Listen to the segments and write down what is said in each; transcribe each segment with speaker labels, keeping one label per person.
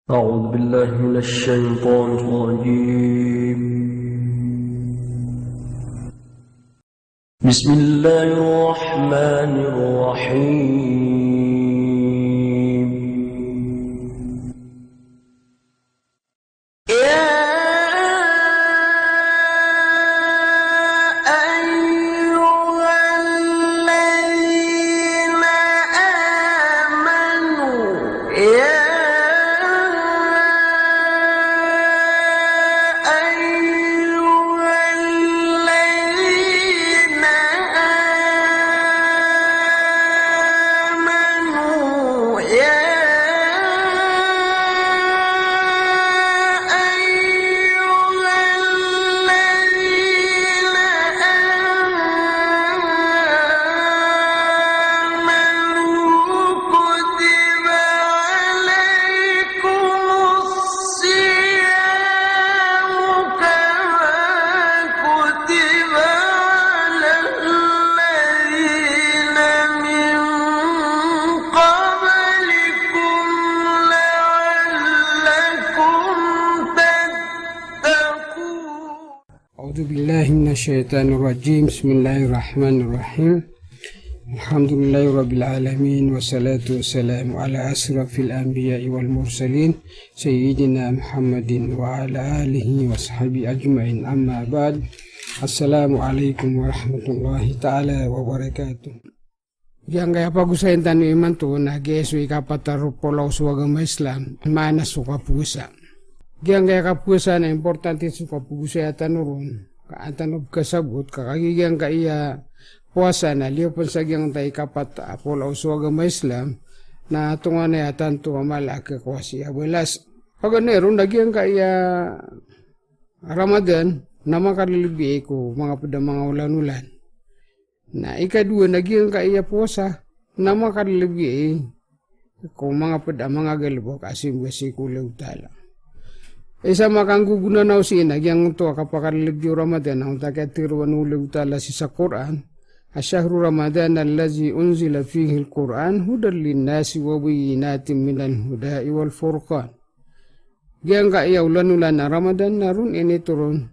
Speaker 1: أعوذ بالله من الشيطان الرجيم. بسم الله الرحمن الرحيم. يا أيها الذين آمنوا
Speaker 2: أعوذ بالله من الشيطان الرجيم. بسم الله الرحمن الرحيم. الحمد لله رب العالمين، والصلاة والسلام على أشرف الأنبياء والمرسلين سيدنا محمد وعلى آله وصحبه أجمعين. أما بعد، السلام عليكم ورحمة الله تعالى وبركاته. Yang kaya pagusahin tanu iman to nag-esu ikapataro polaw sa agama Islam mana suka pusa. Yang kaya kapusa na importante suka pusa tanurun kaantanob kasabot kakagigyan kaya puasa na liupan sa gyang tay kapat polaw sa agama Islam na tunga na yatan to malaki kwasi abuelas. Pagano nagyang kaya Ramadan na makalilibi ko mga pada mga ulan-ulan. Na ikadua nagyang kaya puasa na makalilibi ko mga pada mga galbo kasi besikulaw tala. Isa makanggugunan na si nagyang to kapakalilibi Ramadan ang takatiruan ulaw tala si sa Quran. Asyahru Ramadan allazi unzila fihi al-Quran hudan linnasi wa bayyinatin minal huda'i wal furqan. Gyang kaya ulan-ulan na Ramadan narun ini turun.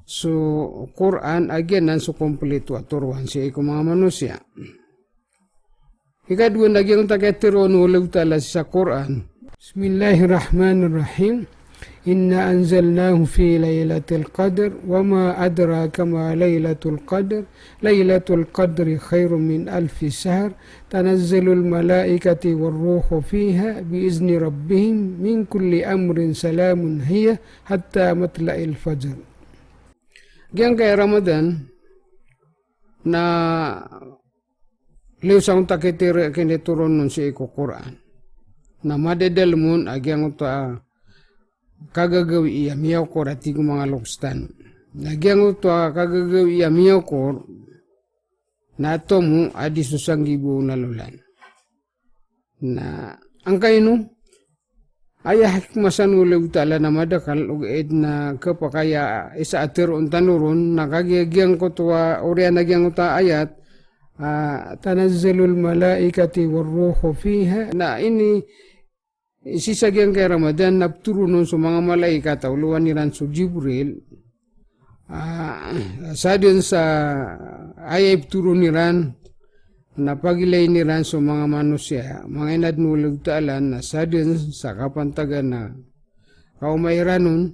Speaker 2: So Quran again nan so kompleto aturuan siya ko mga manusia. Ikadua nagyang takatiruan ulaw tala si sa Quran. Bismillahirrahmanirrahim. Inna anzalnahu fi laylatil qadr wa ma adraka ma laylatul qadr. Laylatul qadri khairun min alfi shahr. Tanazzalul malaikati warruhu fiha biizni rabbihim min kulli amrin salamun hiya hatta matla'il fajr. Gyang kay Ramadan na liusang takitire kiniturun nun si iko Quran. Na madedel mun agyang uta kagagawi iya miyaw ko rati ko mga lokstan. Nagyang ito kagagawi iya miyaw ko na ito mo adi susang gibo na lulan. Na ang kaino ay hikmasan ulit tala na madakal o ed na kapakaya isa atiron tanurun na kagyang ko tuwa uriya nagyang uta ayat tanazzalul malaikati warruhu fiha na ini isisagyang kay Ramadan nagturunon sa mga malaikat uluan niran sa Jibril sa din sa ayay turun niran na pagilay niran sa mga manusia mga inadnulog taalan na sa din sa kapantagan na kaumayranon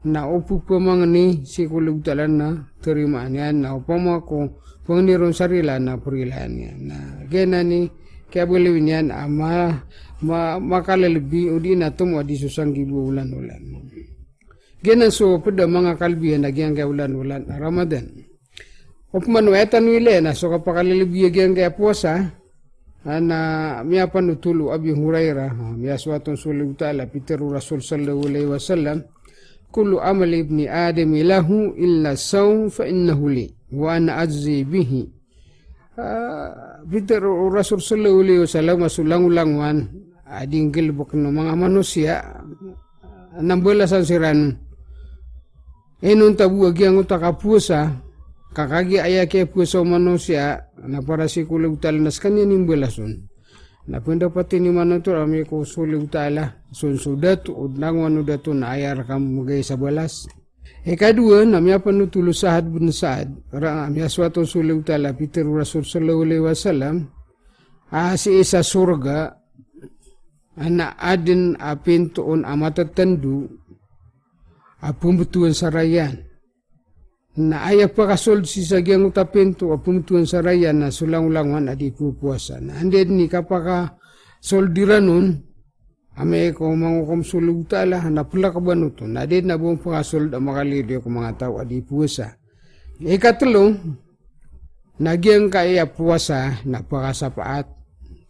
Speaker 2: na upo pa mga ni si kulog taalan na tarimaan yan na upama ko pangniron sarila na purilan yan na gena ni kaya bulawin yan makalalibi o di na ito mo di susang gibo ulan-ulan. Ganan so pada mga kalbihan nagyang kaya ulan-ulan Ramadan. O pamanuetan nila na so kapakalalibi nagyang kaya puasa na miyapan utulu Abi Hurairah miyaswatong sulig ta'ala Piteru Rasul sallallahu alaihi wasallam kullu amal ibni Adam lahu illa sawm fa innahu li wa ana ajzi bihi. Peter Rasul sallallahu alaihi wasallam masulang-ulangwan ading gilbok ng mga manusia nambalasan siran inun tabuag yang utakapusa kakagi ayake puso manusia na para si kulag talnas kanya nimbalason Na pendapat ini mana tu rami ko suli utala sun sudat udang wanu datun ayar kam magay sa balas. Kedua namanya penutulu Sa'ad bin Sa'ad ramya suatu suli utala Peter Rasul sallallahu alaihi wasallam si isa surga anak adin pintuun amata tendu pembetuan sarayan na ayah pakasol si sagyang utapin to pembetuan sarayan na sulang-ulangan adi pupuasa na andin ni kapaka soldiranon ame ko mangukom sulugtala na pula ka banuto na din na buong pakasol da makaliliyo ko mga tao adi puasa. Ikatlo nagyang kaya puasa na pakasapaat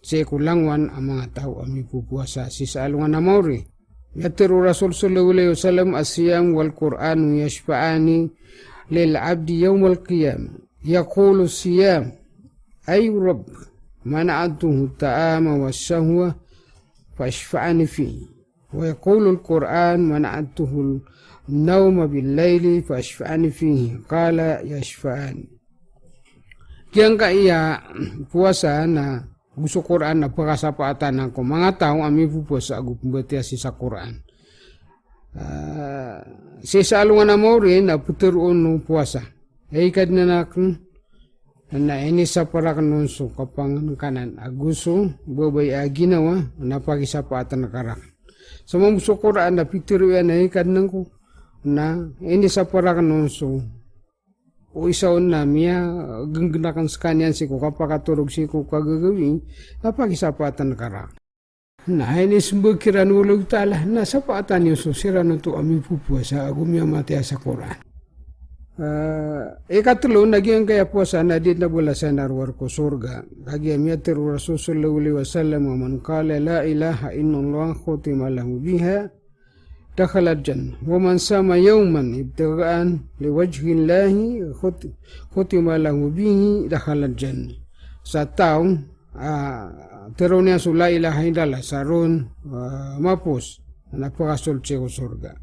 Speaker 2: si kulangwan ang mga tao ami pupuasa si saalungan na mauri. Yatiru Rasul sallallahu alaihi wasallam asiyam wal Qur'anu yashfa'ani lil abdi yawmal qiyam yaqulu siyam ay rabb mana'atuhu ta'ama wasyahwa fashfa'ani fi wa yaqulu al-Qur'an mana'atuhu nawma bil layli fashfa'ani fihi qala yashfa'ani. Kiyang kaya puasa na gusto Quran na pagkasapaatan ako mga tao ami pupuasa agu pembati sa Quran. Si saalungan na mo rin na puturoon ng puasa. Ikad na nakon na ini sa para kanunso kapang kanan aguso babay ginawa na pagkasapaatan na karak. Sa mga gusto Quran na puturoon na ikad na ko na ini sa para kanunso o isaon na miya genggenakan sekanian si ko kapakaturog si ko kagagawin na pagkasapaatan na karak. Na ini semua kiran ulang ta'ala na sapatan yung susirano to amin pupuasa agumya matya sa Quran. Ikatlo naging kaya puasa na din na bula sa narwar ko surga. Kagya miyatiru Rasul sallallahu alaihi wasallam man qala la ilaha illallah khutima lahu biha dakhala al-jannah wa man sama yawman ibtigaan liwajhi llahi khutima lahu bihi dakhala al-jannah. Sa taong teronia su la ilaha illallah sarun mapus napakasulce ko surga.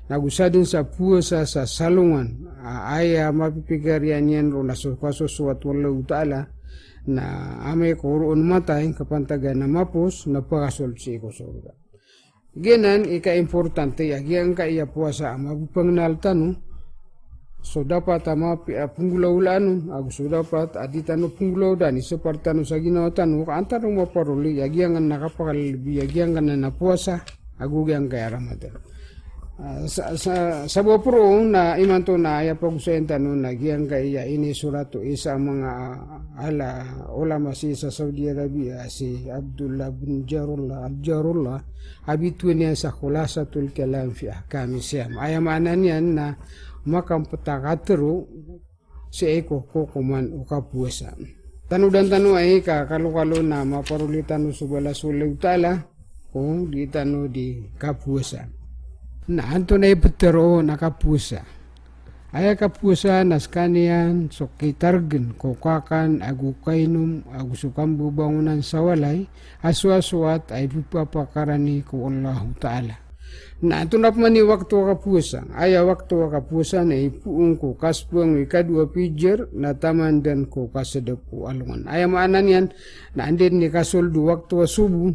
Speaker 2: Nagusadin sa puasa sa salungan aya mapipigarian yan ro nasukwasusuat wallahu ta'ala na ame ko roon matay kapantagan na mapus napakasulce ko surga. Genan ika-importante yagyang kaya puasa mabupangnal tanu so dapat punggulaw lano so dapat aditano punggulaw dani separtano sa ginawa tanu kaantaro maparuli yagyang nakapakalibi yagyang na napuasa agugyang kaya ramadan. Sa bopro na imanto na aya pag-usayin tanu nagyang kaya ini suratu isa mga ala ulama si sa Saudi Arabia si Abdullah bin Jarullah habituin niya sa khulasatul kalam fi ahkami siyam aya maanan yan na makam petakatero si eko kukuman ukapuasa. Tanu dan tanu ay kakalo-kalo na maparuli tanu subala sulew tala kung di tanu di kapuasa. Na anto na ipetero nakapuasa. Ay kapuasa naskanian so kitargen kokakan agu kainum agu sukam bubangunan sawalay aswaswat ay pupapakarani ko Allah Ta'ala. Na ito na man ni waktu kapuasa. Aya waktu kapuasa na ipuong ko kaspuang ikadua pijer na taman dan ko kasedep ko alungan. Aya maanan yan na andin ni kasoldo waktu subuh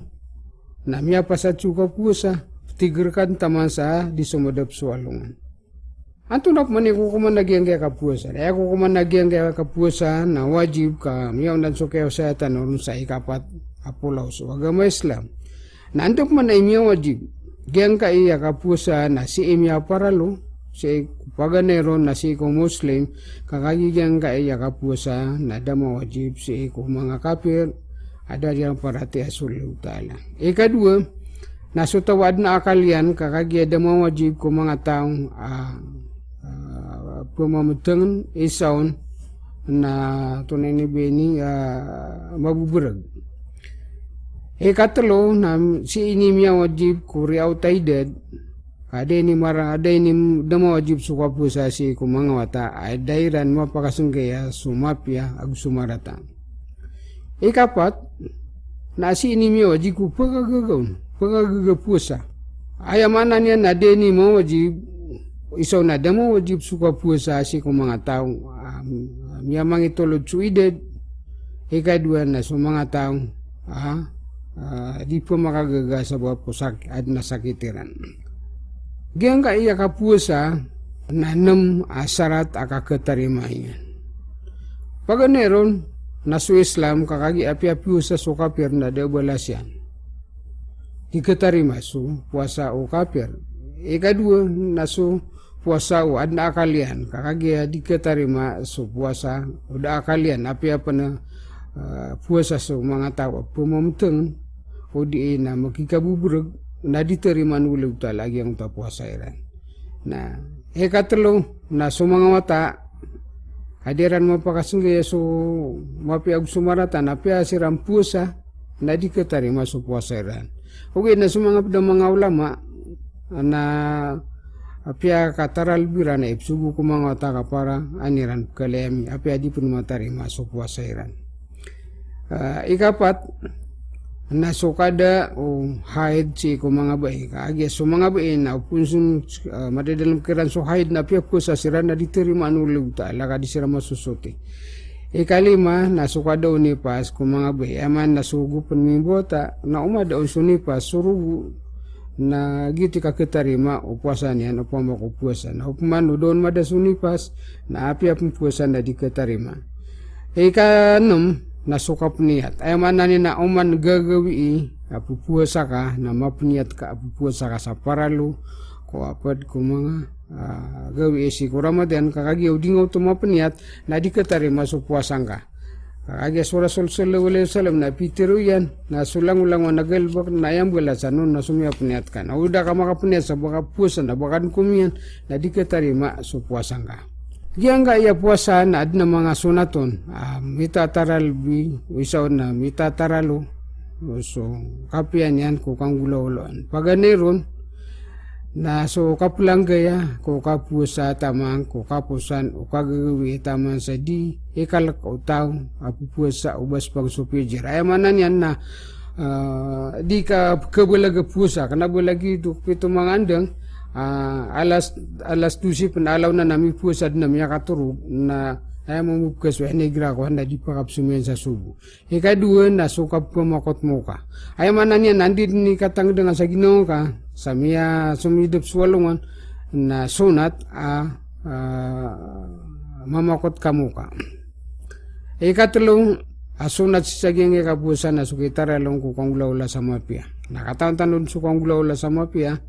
Speaker 2: na miya pasatsu kapuasa tigerkan taman sa di sumedep su alungan. Anto na man ko kuman nagyang kaya kapuasa. Aya ko kuman nagyang kaya kapuasa na wajib ka miyaw nan so kayo sa tanong sa ikapat apulaw so agama Islam. Na antok man ay miya wajib. Gyan ka iya kapuasa na si imya paralo, si paganero na si ko Muslim, kakagigyan ka iya kapuasa na dama wajib si ko mga kafir, ada yang parati asul ta'ala. Ikadua, nasutawad na akalian kakagya dama wajib ko mga taong pumamutang isaon na tunay ni Beni mabuburag. Ikatlo na si inimya wajib kuri outdated ada ini dama wajib suka puasa si kumangawata ay dairan mapakasunggaya sumapya ag sumarata. Ikapat na si inimya wajib ku pagagagapuasa ayamanan yan na deni mo wajib isaw na dama wajib suka puasa si kumanga taong miyamang itulod suided. Ikadua na sa mga taong di pemakaga sa buah pusak adna sakitiran. Giang ka iya ka puasa nanam asyarat aka ketarimayan. Paganeron nasu Islam kakagi api-api usa so kafir na de balasyan. Diketarima su puasa o kafir. Ikadua nasu puasa o adna akalian kakagi diketarima su puasa udah akalian api apa na puasa su mga tao pumamteng o di na makikabuburag na diterima nula uta lagi ang ta puasa iran. Nah, ikatlo na su mga mata hadiran mapakasungge su mapiag sumaratan api asiram puasa na diketarima su puasa iran. Okay, na su mga ulama na apia kataral bira na ipsugu ko mga taka para aniran kalemi apia di pun matarima su puasa iran. Ikapat na sukada o haid si ko mga bayi kaagi so mga bayi na punsun madadalam kiran so haid na apia puasa siran na diterima anuluta laka disira masusuti. Ikalima na sukada unipas ko mga bayi aman na sugu penmimbota na umada unsunipas surugu na gitu kaketarima upuasa niyan upama ko puasa na upman doon madasunipas na apia puasa na diketarima. Ikanom na sukap niat ay manani na uman gagawi apu puasa ka na mapniat ka apu puasa ka sa paralu ko apad ko mga gawi si ko Ramadan kakagi udingaw to mapniat na diketarima su puasa ka. Kakagi sura sallallahu alaihi wasallam na pitiru yan na sulang-ulang nagalbak na yang belasan nun na sumia pniat ka. Na udah ka makapniat sa baka puasa na bakan kumian na diketarima su puasa ka. Giang ga iya puasa na adna mga sunaton mita taral bi isaw na mita taralo so kapian yan ko kang gulaulan paganeron na so kapulang gaya ko kapuasa tamang ko kapusan o kagawi tamang sa di ikalak utaw apu puasa ubas pag supijir ay manan yan na di ka kabulaga puasa kana bulagi itu pito mangandang alas 12 penalaw na nami puasa na miya katurog na ay mamupkas wa negra ko na di pakap sumen sa subo. Ikadua na sukap ko makot mo ka. Ay manan yan nandit ni katang dengan sa Ginoo ka sa miya sumidop swalungan na sunat mamakot ka mo ka. Ikatulong asunat si saging ikapusa na sukitara lang ko kong ula sa mapia. Nakataon-tanon su kong ula sa mapia.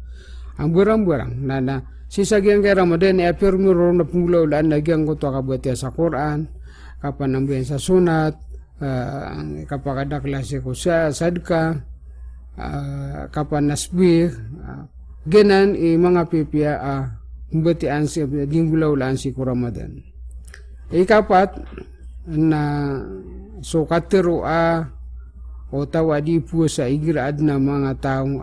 Speaker 2: Ang burang-burang na sisagyan kay Ramadan ay apirmiro na pungulaulaan nagyang ko to kabuti sa Quran kapan nambiyan sa sunat kapag ada klase ko sa sadka kapan nasbih genan mga pipia batian si dinggulaulaan si ko Ramadan. Ikapat na sukatero o tawadi puasa igiraad na mga taong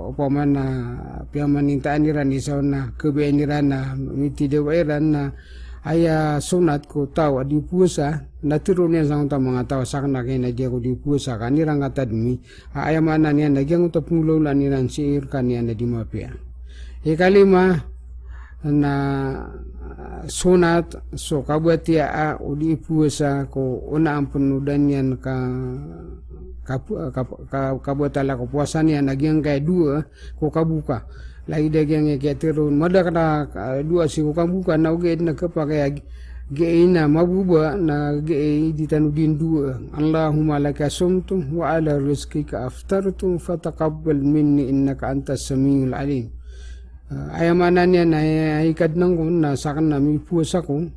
Speaker 2: upamana piamanintaan niran isaw na kebian niran na miti dewairan na aya sunat ko taw adi puasa na turun niya sa unta mga taw sak na kay na dia ko di puasa kanirang katadmi aya mana niya nagyang uta punglolan niran siir kaniya na di mapia. Ikalima na sunat so kabuatia udi puasa ko una ang penudan yan kabuatala ko puasan yan nagyang kay dua ko kabuka lagi dagyang kay tirun mada kana dua si ko kabuka na uged na kapakay gay na mabuba na gay ditanudin dua Allahumma laka sumtu wa ala rizqika aftartu fataqabbal minni innaka antas samiul alim. Ayamanan yan ay ikad nang ko na sakan na may puasa ko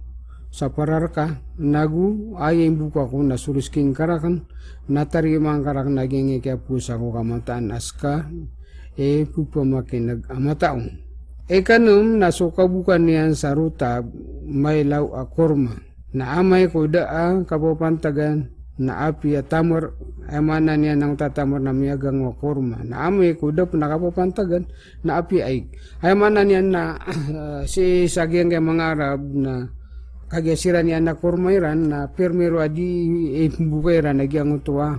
Speaker 2: sa pararka nagu ay buka ko na surisking karakan natarima ang karak naging kaya pusa ko kamataan aska pupamakin nag-amataong. Kanum nasuka bukan niyan sa ruta may law akorma na amay ko daa kapapantagan na api at tamor amana niya ng tatamor na miyagang wakorma na amay ko da nakapapantagan na api ay amana niya na si sagyang kay mga Arab na kagasiran niya na kormairan na permero adi bukairan nagyang utuwa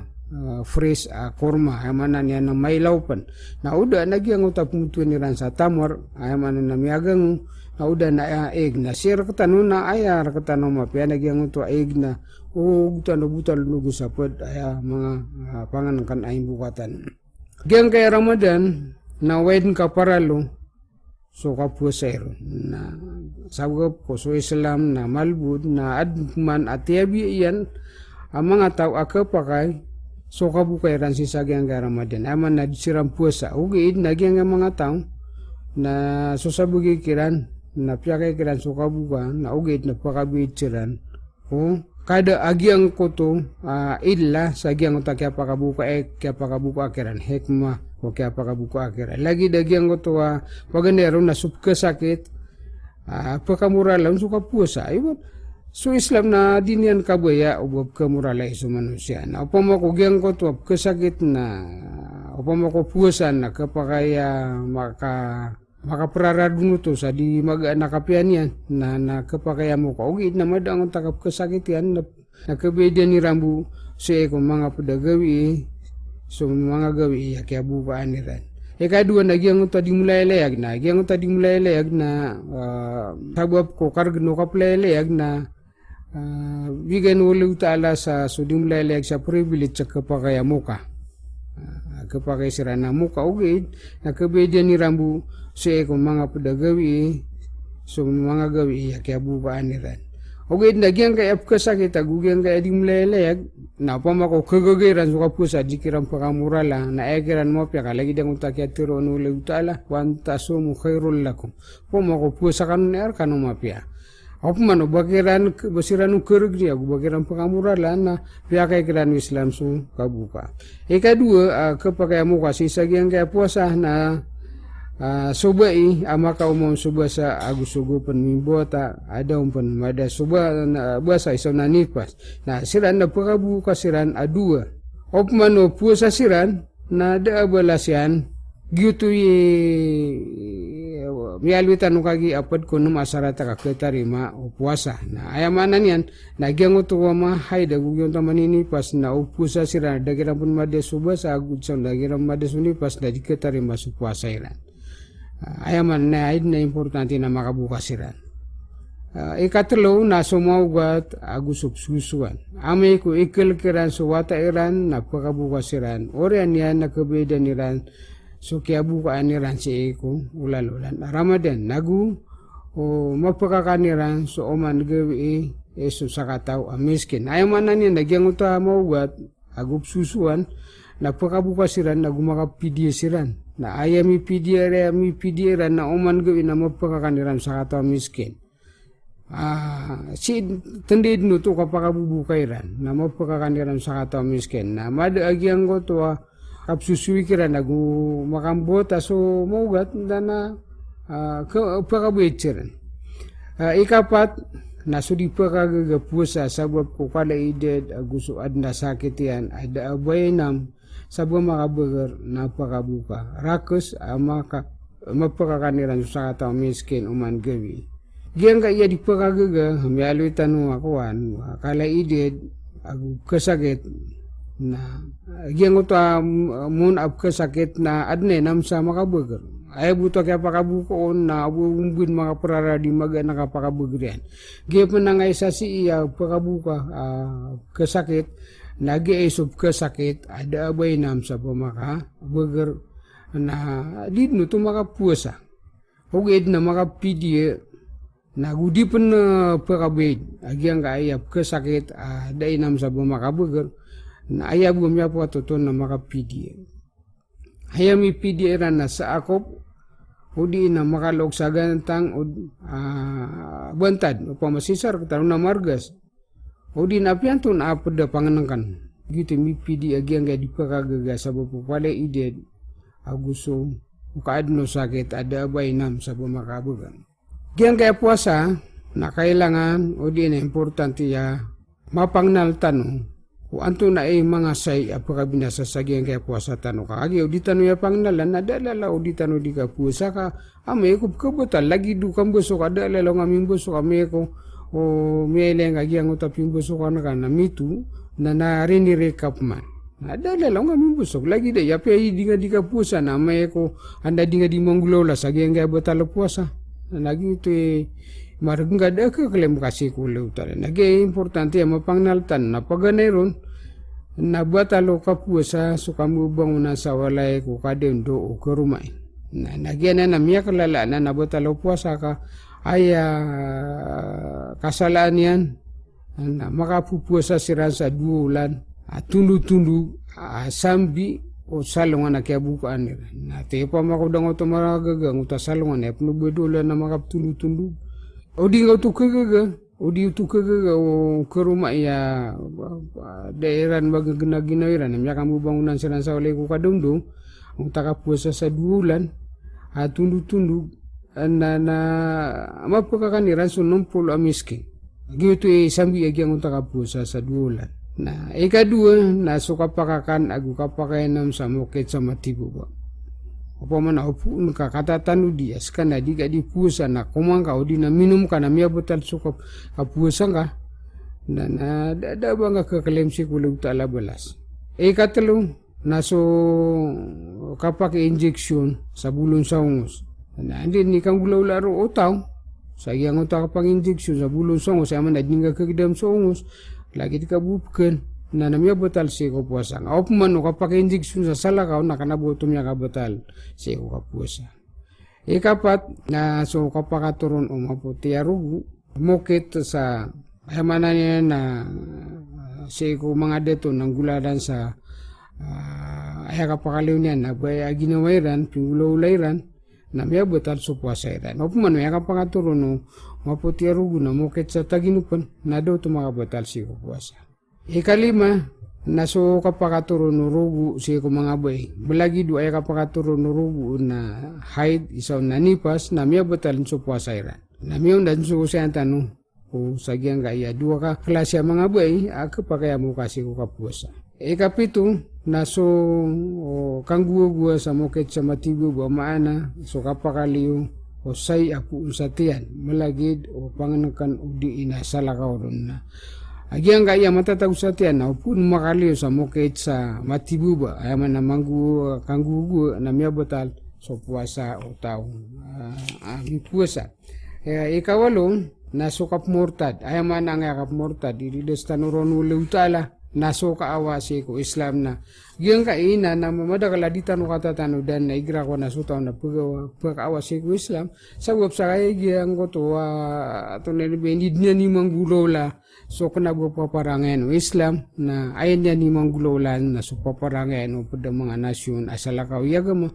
Speaker 2: fresh korma amana niya na may laupan na uda nagyang utap mutuan niran sa tamor amana na miyagang udah na egna sir ketanu na ayar ketanu mapia na gyang to egna gutano butal nugu sapet aya mga pangan kan aing bukatan gyang kay Ramadan na wed ka paralo so ka puasero na sabab ko so Islam na malbud na adman atiabi iyan ang mga tao akapakai so ka bukairan si sagyang kay Ramadan aman na siram puasa ugi nagyang mga tao na susabugi kiran na piyakay kiran suka buka na ugit na pakabitiran o kada agyang ko to illa sa agyang ko ta kaya pakabuka kaya pakabuka kiran hekma o kaya pakabuka kiran lagi dagyang ko to paganero na supka sakit pakamura lang suka puasa ayun so Islam na dinian kabaya ubab kamura lang iso manusia na upama ko gyang ko to kasakit na upama ko puasa na kapakaya makaprarado to sa di nakapian yan na kapakaya mo ka ugit na madang takap kasakit yan na kabedya ni rambu sa kung mga padagawi so mga gawi kaya bubaan ni ran kadua na gyang tadi mulai layag na sabab ko kargno kaplayag na bigyan ulit taala sa so di mulai layag sa privilege sa kapakaya mo ka kapakaya sira na mo ka ugit na kabedya ni rambu sa kung mga padagawi so mga gawi kaya bubaan ni ran ugit na gyang kaya kasakit agugyang kaya di mulayalayag na pamako kagagiran so kapusa dikiran pakamurala na ekiran mo pya kalagi dang utakya tiro nulig utala wanta sumu khairul lakum pamako pusa kanun kanun mapya Apman bakiran basiran kerugri aku bakiran pakamurala na pya kay kiran Islam so kabuka kadua kapakaya mo kasi sagyang kaya puasa na subai amaka umum suba sa agusugo penmimbota ada umpan mada suba bahasa isaw na nipas na siran na pakabuka siran adua opmano puasa siran na da balasyan gitu mialwitan kagi apad ko num asarata ka ketarima puasa na ayamanan yan nagyang utuwa mahay da gugyon tamanini pas na puasa siran dagiran pun mada suba sa agudsan dagiran mada sunipas da ketarima su puasa iran ayaman na ay na importante na makabuka siran ikatlo na sumaugat agusuk-susuan amay ko ikil kiran suwata iran na pakabuka siran orian yan nakabeda niran so kaya bukaan niran si eko ulan-ulan Ramadan nagu o mapakakaniran so oman gawi eso sakataw miskin ayaman na niya nagyang uta maugat agup susuan na pakabuka siran nagu makapidya siran na ayami pidira na oman gawin na mapakakaniran sa kataw miskin si tendid no to kapakabubukairan na mapakakaniran sa kataw miskin na madaagyan ko to kapsusui kiran nagu makambota so maugat na pakabuitsiran ikapat na sudi pakagagapusa sabab ko kala ided aguso adna sakit yan ada abaynam sabab makabagar na pakabuka rakus mapakakaniran sa kataw miskin uman gawi gyang kaya di pakagaga mialoy tanong akuan kala ided agu kasakit na gyang uta mun ab kasakit na adne nam sa makabagar ay buto kaya pakabukoon na abubumbin mga parara di maga nakapakabagrian gyang panangay sa si iya pakabuka kasakit nagi isop kasakit ada abay nam sa pamaka bagar na di no to makapuasa hugid na makapidye nagudi pen pakabid agyang kaayap kasakit ada inam sa pamaka bagar na ayab gumya po atoton na makapidye hayami pidye ran na sa akop udi na makalog sa gantang bantad upama masisar kataro na margas udi na pianto na apada panganangkan gitu mi pidi agyang ga dipakagaga sa pupale ided aguso ukaadno sakit ada bainam sa pamakabugan gyang kaya puasa na kailangan udi na importante ya mapangnal tanong kung anto na mga say apakabinasa sa gyang kaya puasa tanong ka agi udi tanong ya pangnalan nadalala udi tanong di ka puasa ka ame ko kabutan lagi dukang busok adalala ngaming busok ame ko o mieleng agyang utaping busok ka na mitu na narinirikap man nadalala ngaming busok lagi de yapi di ka puasa na ame ko anda di nga di manggulola sa gyang kaya batalo puasa nagi itu marga ada ke klem kasih kule utara nagi importante ya mapangnaltan na paganeron na batalo kapuasa sukamu bangunan sawalay ko kadendo o kerumay na nagyan na miya kalala na batalo puasa ka ay kasalaan yan na makapupuasa siran sa 2 bulan tundu-tundu sambi o salongan na kaya bukaan nila na tepa makudang o tamaragagang uta salongan na panubudulan na makatundu-tundu o di nga utukaga o di utukaga o kerumay ya daerah magaginaginan na miya kamu bangunan siran sa walay ko kadendo ang takapuasa sa 2 bulan tundu-tundu na mapakakaniran sunumpul amiskin gitu sambi agyang utakapusa sa 2 bulan na ikadua na sukapakakan agu kapakainam sa mukit sa matibo ba apa man opun ka katatanu dia skana diga di pusa na kumangka o di na minum ka na miya betal sukap kapusa ka na ada bangga ke klaim si kulo tala belas ikatelo na so kapak injection sa bulon sa ungos na hindi ni kang gulaw laro otaw sa iyang utak pang injection sa bulong songos sa man nadinga kagidam songos lagi dikabukan na namya batal si ko puasa nga man o kapag injection sa salakaw na kanabutom niya kabatal si ko kapuasa ikapat na so kapakaturon o maputi arugu mukit sa ayamanan niya na si ko mga deto ng guladan sa ay kapakaliw niya na baya ginawairan pinggulaw-layran na miya batal sa puasa iran. O pumano, yung kapakaturo no, maputi arugo na mukit sa taginupan, na daw ito makabatal siya puasa. Ikalima, na so kapakaturo no rugo siya ko mga bay. Balagi do ay kapakaturo no rugo na haid, isaw na nipas, na miya batal sa puasa iran. Na miya undan so siya ang tanong, o sagyang kaya, 2 ka klasya mga bay, kapakaya mo kasi ko kapuasa. Ikapito, na so kangguwa sa mukit sa matigo ba maana so kapakaliw o say apu usatian malagid o panganakan o di ina salakaw ron na agyang kaya matatag usatian na upun makaliw sa mukit sa matigo ba ay man na kangguwa na miya batal so puasa o taong puasa ikawalo na sukap mortad ay man ang yakap mortad irides tanuron ulo utala naso kaawasi ko Islam na yung kaina na mamadakaladita no katatano dan na igra ko na sutaw na pagkaawasi ko Islam sabab sa kaya giyang ko to ato na nibendid niya ni manggulola so kanabo paparangan no Islam na ayan niya ni manggulola na so paparangan no pada mga nasyon asalakaw yagama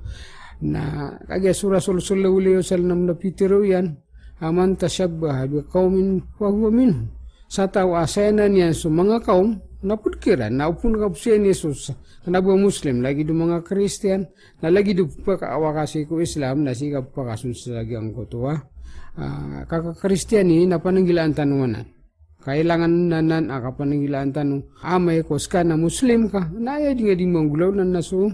Speaker 2: na kaya sura sul-sul uliyo sal nam na pitiro yan aman tashabbaha bi qaumin wa huwa minhum sa tao asayanan yan so mga kaum napudkiran na upun kapsiyan Yesus na buong Muslim lagi do mga Christian na lagi do pagkaawakasi ko Islam na siga pagkasun sa lagyang ko to kaka-Christian ni na pananggilaan tanuanan kailangan nanan pananggilaan tanong amay kos ka na Muslim ka na ay di nga di manggulaw na naso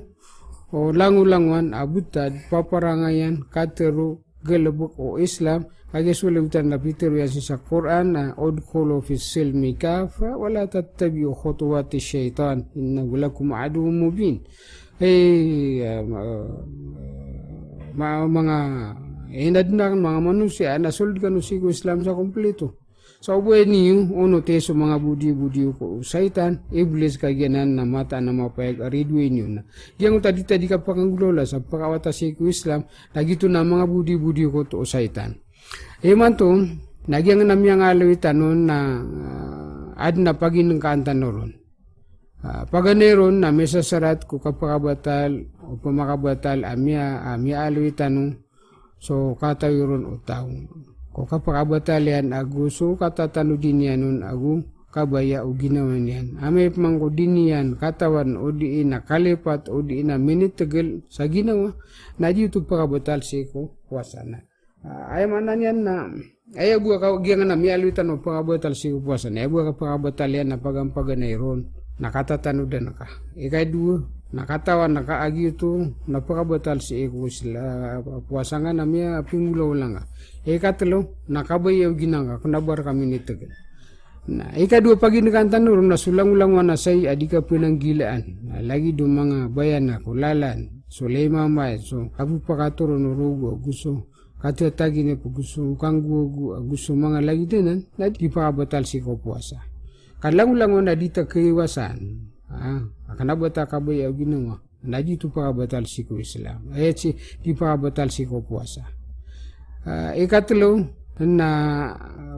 Speaker 2: o langulanguan abutad paparangayan katero galabok o Islam kaya sulitan na Peter yan sa Quran na udkhulu fi silmi kafa wala tattabi'u khutuwati syaitan innahu lakum aduwwun mubin mga inadnak mga manusia na sulid ka no sigo Islam sa kompleto sa ubuhay niyo uno teso mga budi-budi ko saitan iblis kagyanan na mata na mapayag aridwe niyo na yang tadi ka pakanggulola sa pagkawatasi ko Islam nagito na mga budi-budi ko to saitan man to nagyang namyang alawitan nun na ad na paginang kaantan noron paganeron na may sasarat ko kapakabatal o pamakabatal amya alawitan nun so katawiron o taong ko kapakabatalian agu so katatano din yan nun agu kabaya o ginawan yan amay pamangko din yan katawan o di na kalipat o di na minitegal sa ginawa na di ito pakabatal si ko wasana ay manan yan na ay buwa ka gyangan na mialuitan o pakabatal si ko wasana ay buwa ka pakabatalian na pagampaganayron nakatatano din ka ikay duwa nakatawan nakaagi ito napakabatal si eko sila puasanga na miya pingulaw lang ka ikatlo nakabayaw ginanga kunabar kami nitagal na ikadua pagi nakantan nuro na sulang-ulang wana say adika pinanggilaan lagi do mga bayan na kulalan so lay mamay so abu pakaturo nurugo gusto Katu tagi ne gusto kanggu gusto mga lagi dinan na di pa batal si ko puasa. Kalang-lang na dita kaiwasan. Akan bata kabay au ginawa. Na di tu pa batal si ko Islam. Ayat si di pa batal si ko puasa. Ikatlo na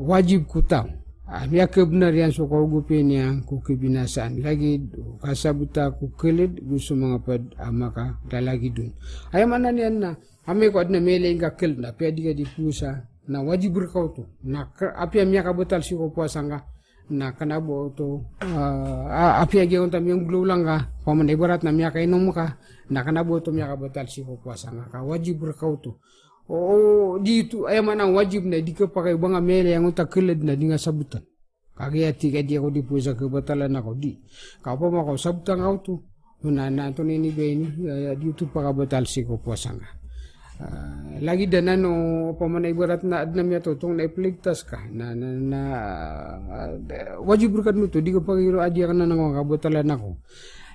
Speaker 2: wajib kutang. Miya kebenaran so ko gupin yang ku kebinasaan lagi kasabuta ku kelid gusto mga pad maka dalagi dun. Ay mana niyan na ame ko adna mele nga kel na pedi ga di pusa na wajib berkautu na apia miya kabutal si ko puasa nga na kanabo to apia ge unta miyang glulang ka paman ibarat na miya kay inom ka na kanabo to miya kabutal si ko puasa nga ka wajib berkautu. Dito ay man ang wajib na di ka pa kayo mga mele ang unta kelid na di nga sabutan. Kagaya tiga di ako di pusa kebatalan ako di. Kau pa mako sabutan ako to. Na to ni ni dito pa kabatal si ko puasa nga. Lagi dan paman ibarat na adnam ya to tong naipligtas ka na wajib berkat nuto di ka pa kayo adya ka na ng kabatalan ako.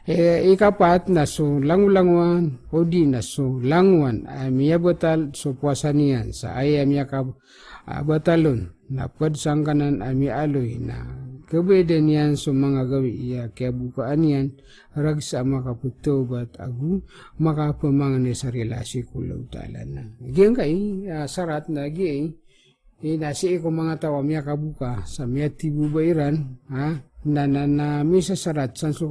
Speaker 2: Ikapat na so langulanguan o di na so languan miya batal so puasa niyan sa ay miya ka batalon na padsangkanan ami aloy na kabeden yan so mga gawi iya kaya bukaan yan ragsa makaputo bat agu makapamangan ni sa relasi kulaw talan na giyang kay sarat na giyang nasi ko mga tawa miya kabuka sa miya tibu bairan na misa sarat san so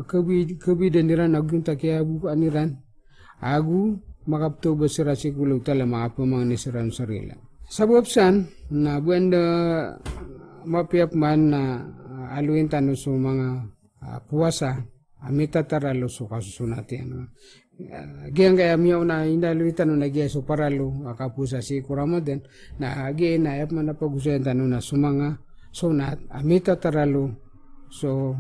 Speaker 2: kabi deniran agung takia buku aniran agu makapto basira sikulo tala mga pamang nisaran sarila sabab san na buenda mapiap man na aluin tanu so mga puasa amita taralo so kasusunati Giang kaya miyaw na indaluitan no nagya so paralo akapusa si kuramaden na agi na yap man napagusayan tanu na sumanga sunat amita taralo so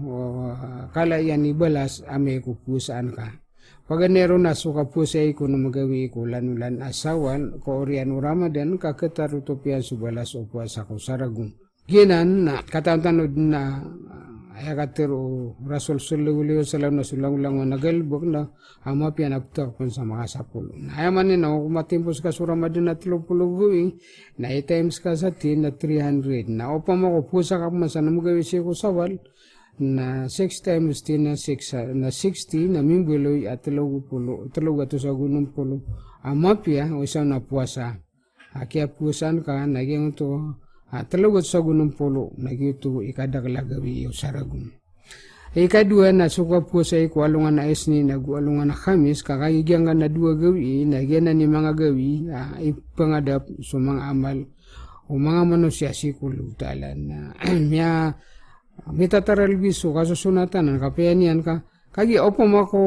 Speaker 2: kala yan ibalas ame kupusaan ka paganero na so kapusay ko na magawi ko lanulan asawan ko orian uramaden kakatarutopian subalas o puasa ko saragun ginan na katantanod na ayakatero Rasul sallallahu alaihi wasallam na sulang-ulang nagalbog na ama pianagtak pun sa mga sapul. Ayaman ni na kumatimpos ka sa Ramadan na 30 guwing na 8 times ka sa 10 na 300. Na upang makupusa ka man sa namugawi siya ko sawal na 6 times 10 na 60 na mimbuloy at 30 sa gunung pulo. Ama pia o isang na puasa. Kaya pusan ka naging ito talagot sa gunung polo nagito ikadaglagawi yung saragun. Ikadua na suka po sa ikualungan na esni nagualungan na kamis kakagigyan na dua gawi nagyan na ni mga gawi ipangadap sa mga amal o mga manusia sikulu talan na miya mitataralbiso kasusunatan ang kapayanian ka kagi opo mako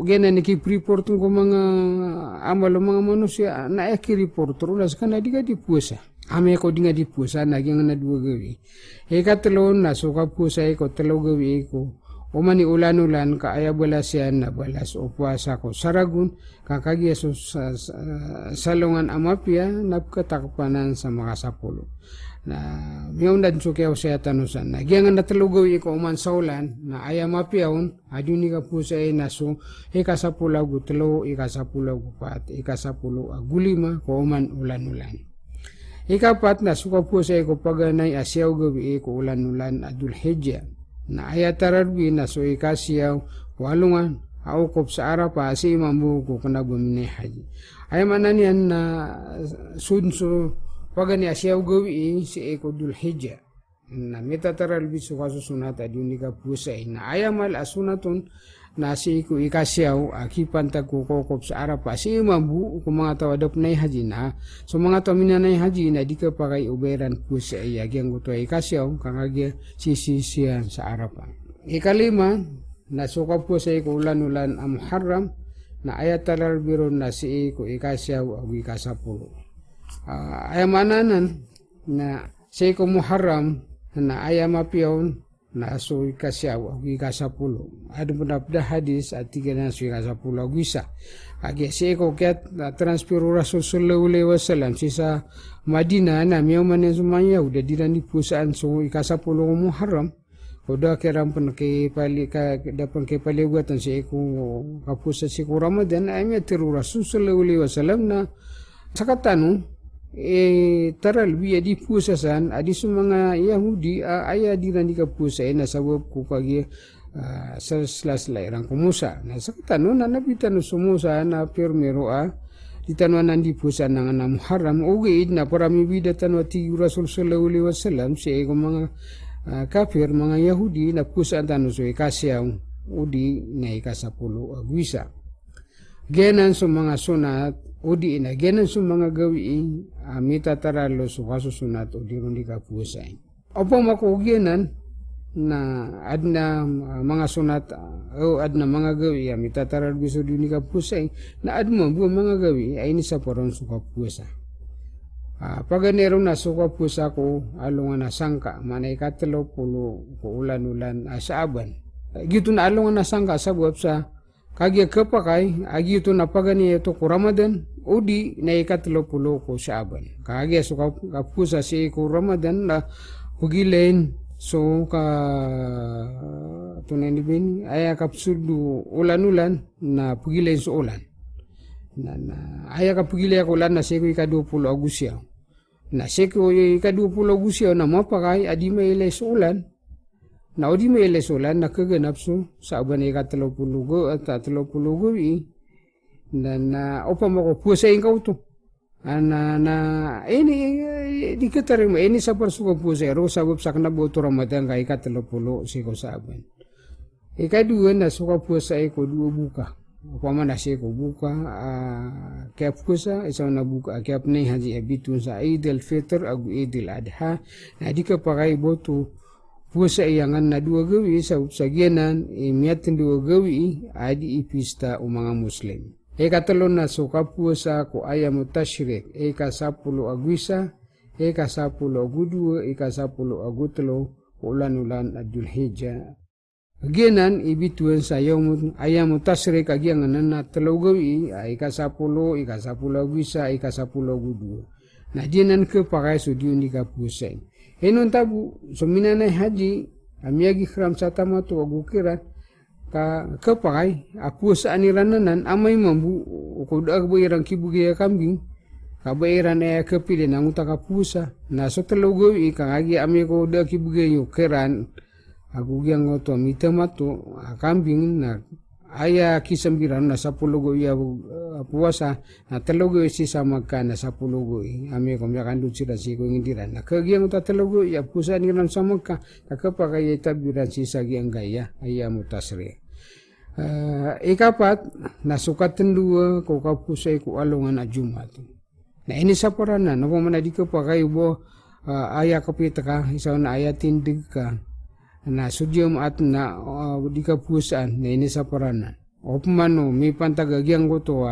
Speaker 2: gena ni kipriportong ko mga amal o mga manusia na ekiriportor ulas ka na di ka di puasa. Ame ko dinga di pusa naging na dua gawi. Ikatlon na suka pusa ko talo gawi ko. Umani ulan-ulan ka aya balas yan na balas o puasa ko. Saragun kakagya so salungan amapya napkatakpanan sa mga sapulo. Na miyondan so kaya sa tanusan. Nagyang na talo gawi ko uman sa ulan na aya mapyaon aduni ka pusa na so ikasapulaw ko talo ikasapulaw ko pat ikasapulaw agulima ko uman ulan-ulan. Ikapat na suka po sa iko paganay asyaw gabi ko ulan-ulan adul hijya na ayatararbi na so ikasyaw walungan aukop sa arapa si imambu ko kana bumini haji. Ay manan yan na sunso pagani asyaw gabi si iko dul hijya na mitatararbi so kasusunata diunika po sa na ayamal asunaton na si ko ikasyaw akipan tagkukokop sa arapa si imambu kung mga tawadap na haji na so mga tawamin na haji na di ka pa kay uberan po sa iyagyang guto ikasyaw kakagya sisisiyan sa arapa. Ikalima na suka po sa iko ulan-ulan ang Muharram na ayatalar biro na si iko ikasyaw o ikasapulo. Ayamananan na si iko Muharram na ayamapiyon na so ikasyaw agi kasapulo adu penabda hadis atiga na so kasapulo gisa agi seko ket transpiru Rasul sallallahu alaihi wasallam sisa Madinah na miyaw man sumanya udah dirani pusaan so ikasapulo Muharram udah keram penke pali ka dapan ke pali buatan seko kapusa seko Ramadan ay mi tiru Rasul sallallahu alaihi wasallam na Sakatano taral biya di pusa san adi su mga Yahudi aya diran di kapusa na sabab ko kagi sa slasla irang kumusa na sakatano na napitano sumusa na permero di tanwanan di pusa ng Muharram ugi na parami bida tanwa ti Rasul sallallahu alaihi wasallam si mga kafir mga Yahudi na pusa tano so ikasyaw udi na ikasapulo agwisa genan so mga sunat udi na genan so mga gawi mita taralo so kasusunat udi rundi kapusa opo makugenan na adna mga sunat o adna mga gawi mita taral biso di kapusa na admo bu mga gawi ay ni sa poron so kapusa paganero na so kapusa ko alungan na sangka manay katelo pulo ko ulan-ulan sa aban gitu na alungan na sangka sabab sa kagya kapakay agi ito na pagani ito ko Ramadan udi na ikatlo pulo ko sa aban kagya so kapusa si ko Ramadan na hugilen so ka tunay ni bin aya kapsudu ulan-ulan na pugilen so ulan na aya kapugile ko ulan na seko ika-20 Agusyo na seko ika-20 Agusyo na mapakay adi may iles ulan na odi may iles ulan na kaganap so sa aban ika-30 at 30 na opa mo ko pusa ikaw to na ini di katarim ini sa parsuko pusero sabab sa kanaboto Ramadan kay ika-30 siko sa aban ika-2 na suka pusa ko 2 buka upama na siko buka kaya pusa isa na buka kaya pnay haji abitun sa Eid al-Fitr ag Eid al-Adha na di ka pakay boto pusa iyangan na 2 gawi sa sagyanan imiyatin 2 gawi adi ipista o mga Muslim ika-3 na suka pusa ko ayam tashrik ika-10 agwisa ika-10 agudu ika-10 agutlo ulan-ulan at Dzulhijjah Agianan ibituan sa ayam tashrik agiangan na 3 gawi ika-10 agwisa ika-10 agudu na dinan ke pakai so diun di kapusa enon tabu so minanay haji amiyagi kram sa tamato agukiran ka pakai apusa anirananan amay mambu ko dag bayran kibugi kambing kabayran ay kapili nang uta kapusa na so telogo ikagi ame ko dag kibugi yo keran agugyang to mitamato kambing na aya kisambiran na 10 go ya puasa na telogo si samagka na 10 go ame ko miakandu sila si ko ngindiran na kagyang uta telogo ya pusa niran samagka kapakay tabiran si sagyang gaya aya mutasri ikapat nasukatan 2 ko kapusay ko alungan na Jumat na ini sa paranan no man di ka pa kayo bo aya kapita ka isa na aya tindig ka na sudyom at na di ka pusan na ini sa paranan opmano mi pantagagyang ko to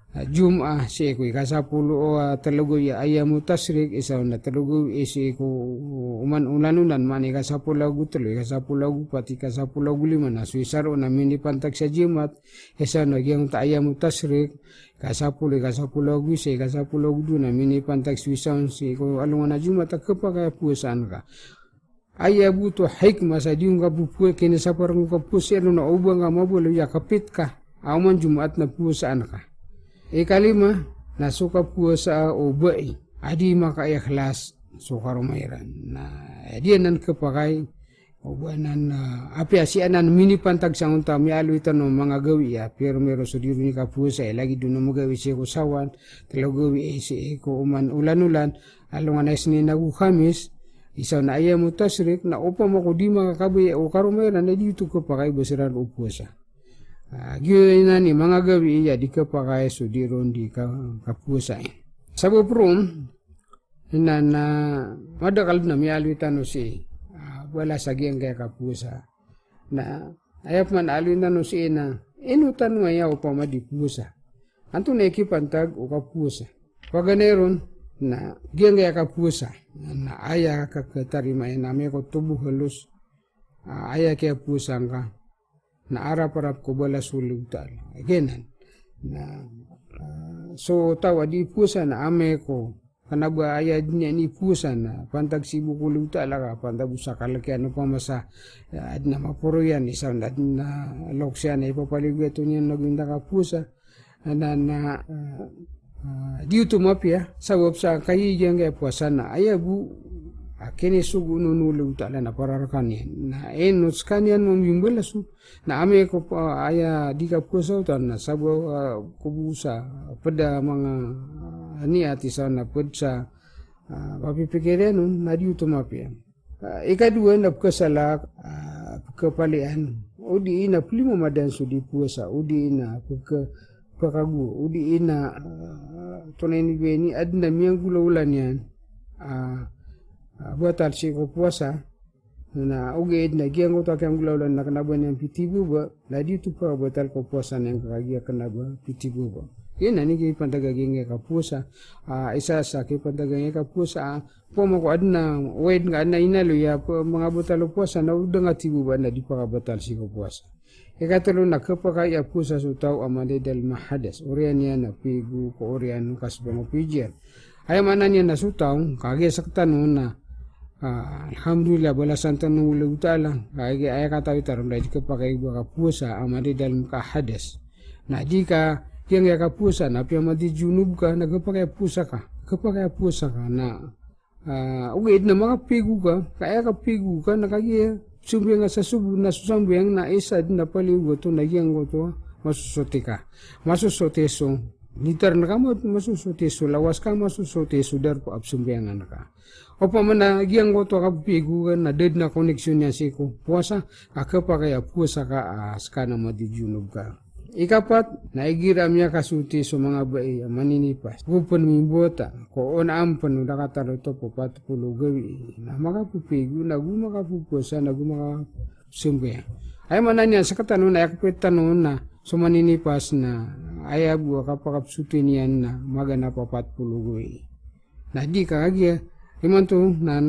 Speaker 2: Jum'ah si ko ika-10 talago ya ayamu tasrik isa na talago isi ko uman unanunan man ika-10 agutlo ika-10 agupat ika-10 agulima na suisaro na mini pantag sa Jumat isa na gyang ayamu tasrik ika-10 agwisa ika-10 agudu na mini pantag suisaon si ko alungan na Jumat kapag pusan ka aya buto hikmah sa diung kapupuwe kini sa parang kapusi ano na ubang ka mabulo ya kapit ka aman Jumat na pusan ka Ika-5 nasuka puasa ubay adi maka-ikhlas suka rumairan na dianan kapakay ubanan api asianan mini pantag sa unta mi aluitan no mga gawi pero meron so diro ni kapusa lagi doon mo gawi si ko sawan talo gawi si ko uman ulan-ulan alungan na isni nagu Khamis isa na ayamu tasrik na upa mo ko di makakabi o karumairan na dito kapakay basiran upuasa Gyuna ni mga gawi ya di ka pakay so di ron di ka kapusay. Sabo prum na madakal na mialuitan no si wala sagyang kaya kapusa na ayap man aluitan no si na inutan nga yaw pa madipusa. Anto na ikipantag o kapusa. Paganeron na gyang kaya kapusa na aya kakatarimay na may ko tubuh halus aya kaya pusang ka. Na arap-arap ko bala sulugtal. Again, na so tawa di pusa na ame ko kanaba ayad niya ni pusa na pantag sibu kulugtal ka pantag sa kalakyan pa masa ad na mapuro yan isa na loksya na ipapaligweto niya naginda ka pusa na Di utumapia sabab sa kayi yang kaya puasa na ayabu kene sugu nunu utala na pararkani na enos kanian membimbela su na ame ko aya dika puasa utan na sabo kubusa pada mga niati sana pedsa papi pikirenun na di utumapia ikadua na kesala kepalian udi ina pelima madan su di puasa udi ina pakagu udi ina toneni beni adna miyang gula-ulan yan buatal si ko puasa na uge idna giang ko takang gula-ulan na kanaban yang pitibu ba na dito pa buatal ko puasa yang kagia kanaba pitibu ba yan na nigi pantagaging ka puasa isa sa ki pantagaging ka puasa po mo ko adna wait nga adna inalo ya mga buatal puasa na udang atibu ba na di pa buatal si ko puasa ikatalo na kapakaya pusa su tau amade del mahadas orian ya na pigu ko orian kasbang pijian ay manan ya na su tau kage saktan na alhamdulillah balasan tanu utala kage ay katawi tarum dai kapakai ka pusa amade del mahadas na jika yang ya ka pusa na pia mati junub ka na kapakai pusa ka na uge na mga pigu ka kaya ka pigu ka na kage sumbiang sa subu na susambiang na isa na paligo to na yang goto masusotika masusoteso nitar na kamo masusoteso lawas ka masusoteso dar po absumbiang ka opa mana yang goto ka pigu na dead na connection niya siko puasa akapa kaya puasa ka askana madijunub ka ikapat naigiram niya kasuti so mga bae maninipas gupon mimbota ko on ampan udah kata to po patpulo gawi na makapupigu na gumakapupusa na gumakasumbe ay mananya sa katano na yakpetan na so maninipas na ayabu kapakapsuti niyan na magana pa patpulo gawi na di kagya imanto na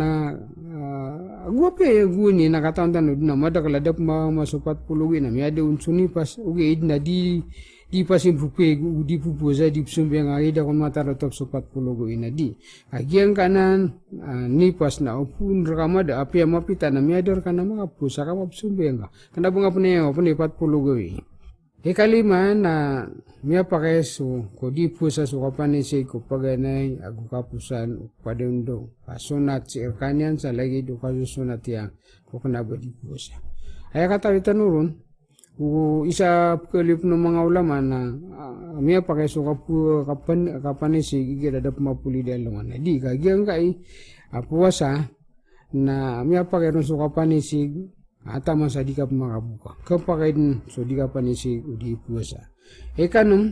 Speaker 2: guape guni nakataon na madakalada masupat pulugi na miade unsuni pas ugi idna di pasim pupe di pupuza di sumbiang aida kon matara top supat pulugi ina di agian kanan ni pas na upun ramada api mapita na miador kana mga pusa ka sumbiang kana bunga punya pun 40 ikalima na miya pakeso ko di pusa so kapanisi ko paganay agu kapusan padendo sunat si erkanian sa lagi do kasunat yang ko kanaba di pusa ay katawi tanurun isa kelip no mga ulama na miya pakeso kapanisi gigira da pumapuli dalungan di kagiang kai puasa na miya pakeso so kapanisi ata masa di kap makabuka kapakain so di kapanisi udi puasa kanum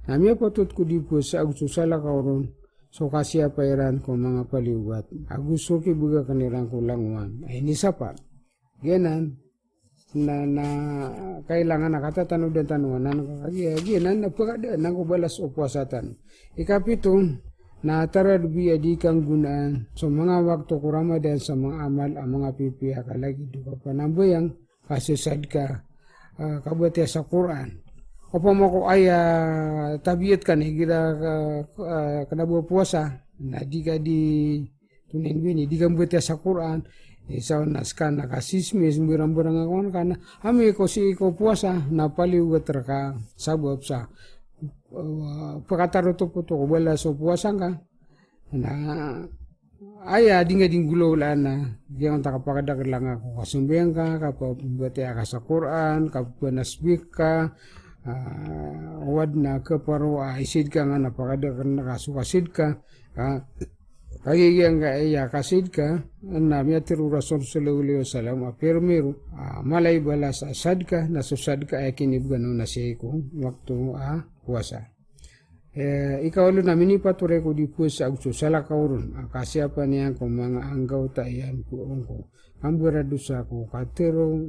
Speaker 2: namia patut ko di puasa agus susala kauron so kasih pairan ko mga paliwat agus so ki buga kanirang ko langwan ay ni sapa genan na kailangan nakata tanu dan tanuan genan na pagada nang ko balas o puasatan ikapitong na tarad biya di kang gunaan so mga waktu ko Ramadan sa mga amal ang mga pipiya kalagi duka panambayang kasusad ka kabati sa Quran opo mo ko ay tabiat ka gira kanabuo puasa na di ka di tunin bini di ka buti sa Quran isa naskan nakasismis birang-birang akon kana ami ko si ko puasa na paliwat ka sabab sa pakataro to puto ko bala so puasang ka na aya dinga dinggulo na diyan takapakadak lang ako kasumbeng ka kapabati ka sa Quran kapanasbik ka wad na kaparo isid ka nga napakadak na kasukasid ka kagigyan ka iya kasid ka na miyatiru Rasul sallallahu alaihi wasallam apirmiru malay bala sa sad ka nasusad ka ay kinibgano na siya ko waktu puasa ikaw ulo na minipature ko di puasa agso sala kaurun kasi apa niya ko mga anggaw tayan ko amburado sa ko katero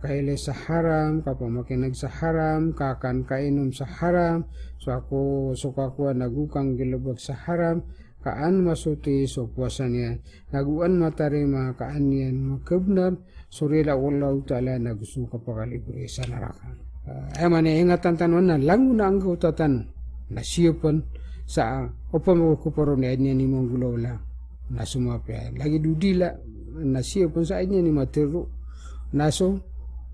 Speaker 2: kaile sa haram kapamakinag sa haram kakan kainom sa haram so ako suka ko nagukang gilubag sa haram kaan masuti so puasa niya naguan matarima kaan niyan makabnar surila Allah ta'ala nagsuka pakalibre sa neraka ay mani ingatan tanon na langu na ang gautatan na siyapan sa upang kuparo ni adnya ni monggulola na sumapya lagi dudila na siyapan sa adnya ni matiru naso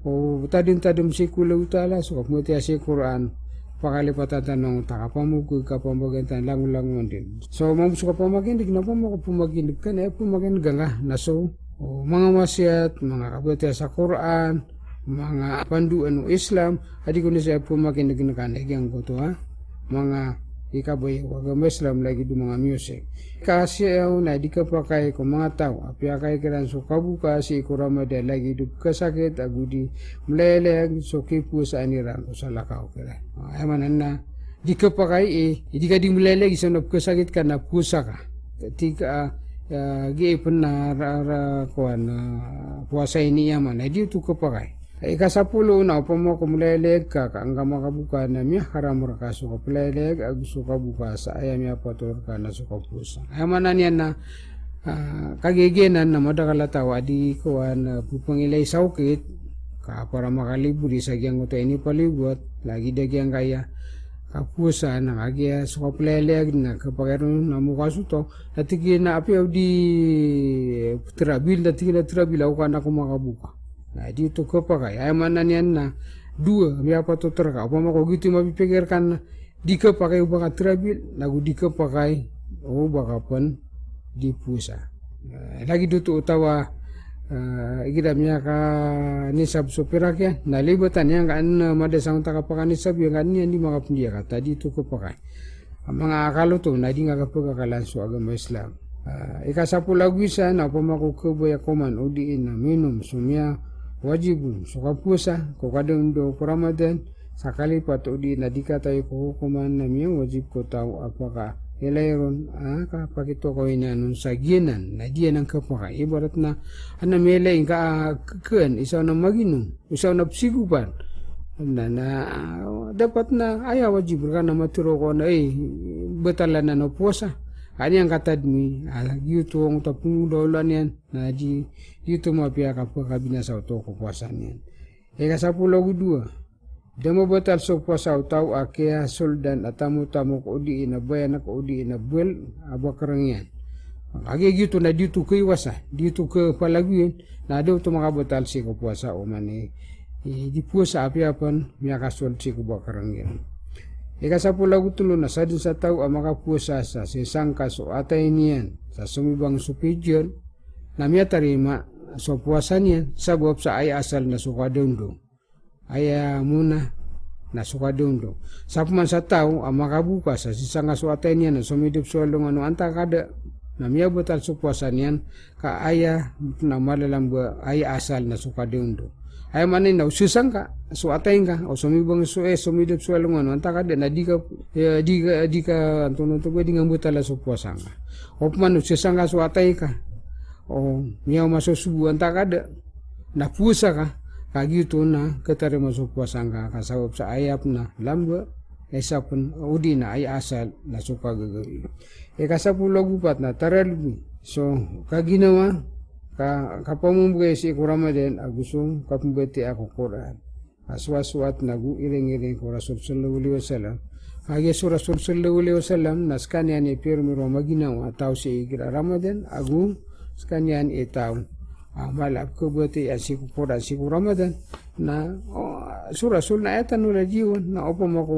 Speaker 2: o tadin si kula utala so kapmuti si Quran pakali patatan nang takapamuku kapambagan langu-languan din. So mau suka pamakin di kenapa mau pamakin kan pamakin gangah naso mga wasiat mga kabutihan sa Quran mga panduan Islam adi kuno saya pamakin di kan yang ko mga ikaboy agama Islam lagi di mga music kasi na di ka pakai ko mga tao api akai kiran so kabuka si ko Ramadan lagi di kasakit agudi mlele so kipu sa aniran ko sa lakaw kira amanan na di ka pakai di ka di mlele iso na kasakit ka na pusaka ketika giipon na kuan puasa ini yaman di tu ka pakai ikasapulo na upamo kumleleg ka angga makabuka na miya haramur ka suka pleleg ag suka buka sa ayam ya patur ka na suka pusa ayamanan yan na kagiginan na madakalataw adi kuan pupangilay saukit ka para makaliburi sa giyang uto ini palibot lagi dagyang kaya kapusa na kagya suka pleleg na kapagero na mukha suto natigi na api di trabil natigi na trabil ako ka na kumakabuka. Nah dito ko pakai ayamanan yan na dua miapa to terka apa mau gitu mapipikirkan di ka pakai ubaka trabil nagu di ka pakai ubaka pun di pusa lagi dutu utawa igidamnya ka nisab sopirak ya na libatan yang kan mada sang takapakan nisab yang kan yan di mga pundia ka tadi itu ko pakai mga akalo to na di nga kapagakalan so agama Islam ikasapu lagu isa na apa mau kubaya koman udiin na minum sumya wajibun suka puasa ko kadang do Ramadan sakali pato di nadika tayo ko hukuman na miya wajib ko tahu apakah elayron ka pakito ko inanun sa ginan na diyan ang kapaka ibarat na mele ka ken isaw na maginom isaw na psigupan na dapat na ayaw wajib ka na maturo ko na betalan na no puasa ani ang katadmi gitu ang tapung dolan yan na di itu mapia kapwa kabina sa auto ko puasan yan ikasapulo gudua demo batal so puasa tau akea soldan atamu tamu ko di na bayan ko di na buel abakarang yan agi gitu na dito kay wasa dito ke palaguin na do to mga batal si ko puasa o mani di puasa apiapan miya kasol si ko bakarang yan ikasapulo gutulo na sa dun sa tao ang makapusa sa sisangka so atay niyan sa sumibang supidyon na miya tarima so puasa niyan sabab sa ay asal na sukadundo ay muna na sukadundo sa puman sa tao ang makabuka sa sisangka so atay niyan na sumidip so along ano antakada na miya batal so puasa niyan ka aya na malalamba ay asal na sukadundo ay manin na susang ka so atay ka o sumibang so sumidip so along ano antaka na di ka antono to pwede nga butala so puasa ka o man susang ka so atay ka o miyaw masusubu antaka na pusa ka kagito na katarima so puasa ka kasabab sa ayap na lamba esa pun udi na ay asal na so pagagawin kasapulo gupat na taralbi so kaginawa kapamumugay si Ramadan agusong kapumbati ako Quran aswaswat nagu iring-iring ko Rasul sallallahu alaihi wasallam agi so Rasul sallallahu alaihi wasallam naskanyan ipirmiro maginawa tao si Ramadan agu skanyan itaw malap ko buti si Quran si Ramadan na Rasul na etan nula jiwan na opam ako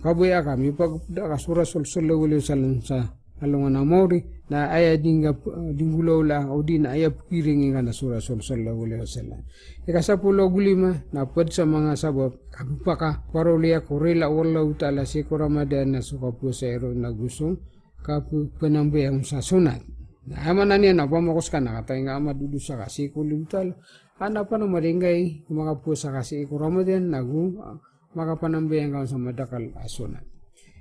Speaker 2: kabuya kami pag Rasul sallallahu alaihi wasallam sa alungan na mori na aya dinggulaw lang o di na aya piringin ka na Rasul sallallahu alaihi wasallam ikasapulo gulima na pwede sa mga sabab kapaka paroliya kurila wallahu ta'ala si Ramadan na sukapu sa ero na gusong kapu penambayang sa sunat na amanan niya na pamakos ka nakatay nga amadudu sa kasi kulimutal ana pa na maringay kumakapu sa kasi Ramadan na makapanambayang ka sa madakal asunat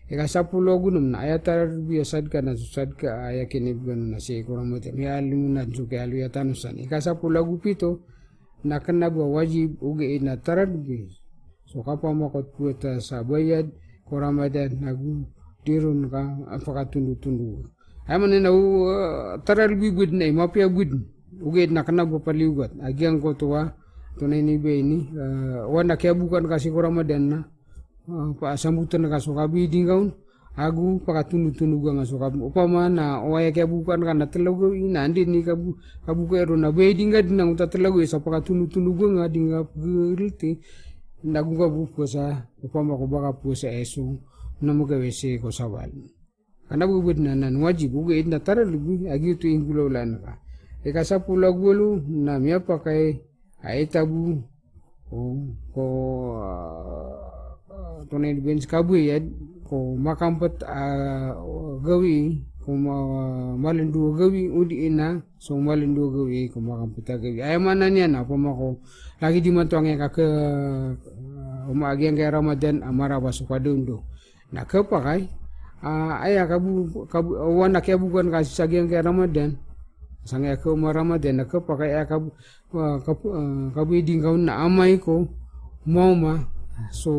Speaker 2: ikasapulo gunum na ayatar biasad ka na susad ka ayakinib gano na si Ramadan may alimunan suke aluyatanusan ikasapulo gupito na kanabwa wajib ugi na taradbi so kapamakot puweta sa bayad ko Ramadan nagu dirun ka apakatundu-tundu ay man na taradbi gud na mapia gud ugi na kanabwa paliugat agyang ko tuwa tunay ni Beni wana kaya bukan kasi ko Ramadan na pa sambutan na kasukabi dingaun agu pakatunu-tunuga nga sukabi upama na oaya kaya bukan ka na talago inandi ni kabuka ero na bedinga dinang uta talago sa pakatunu-tunuga nga dinga pagiriti nagunga bu puasa upama ko baka puasa eso na magawese ko sawal kana bubud na nan wajib uga idna tara lubi agi tu ingulaw lan ka sa pula gulu na miya pakai aitabu ko tunay bens kabuy ko makampat gawi ko malindu gawi udi ina so malindu gawi ko makampat gawi ay manan yan apa mako lagi di matuang ka ke umagi ang Ramadan amara basukadundo na kapakai aya kabu wana kya bukan kasi sagi ang Ramadan sanga ko Ramadan na kapakai aya kabu idingaw na amay ko mauma so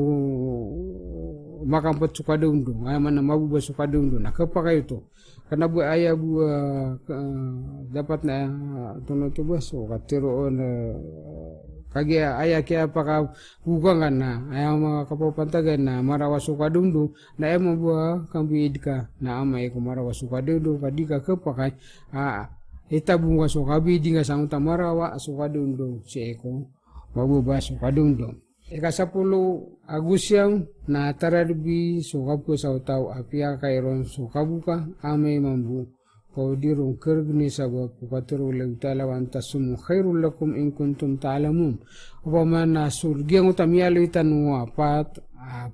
Speaker 2: makampat sukadundo ay man mabuba sukadundo na kapakai ito karena bu aya bu dapat na tuno to ba so katiroon kagi aya kaya apaka bukangan na aya mga kapapantagan na marawa sukadundo na emo buha kambi idka na amay ko marawa sukadundo kadika kapakai itabung ka sukabi di nga sang tamarawa sukadundo si eko mabuba sukadundo Ika-10 Agusyam na tararbi sukabko sa utaw apia kairon sukabuka amay mambu kaudirong kergni sabab pukaturo leutalawan tasum khairul lakum in kuntum ta'lamun upama na surgyang utamiyalo itanwa pat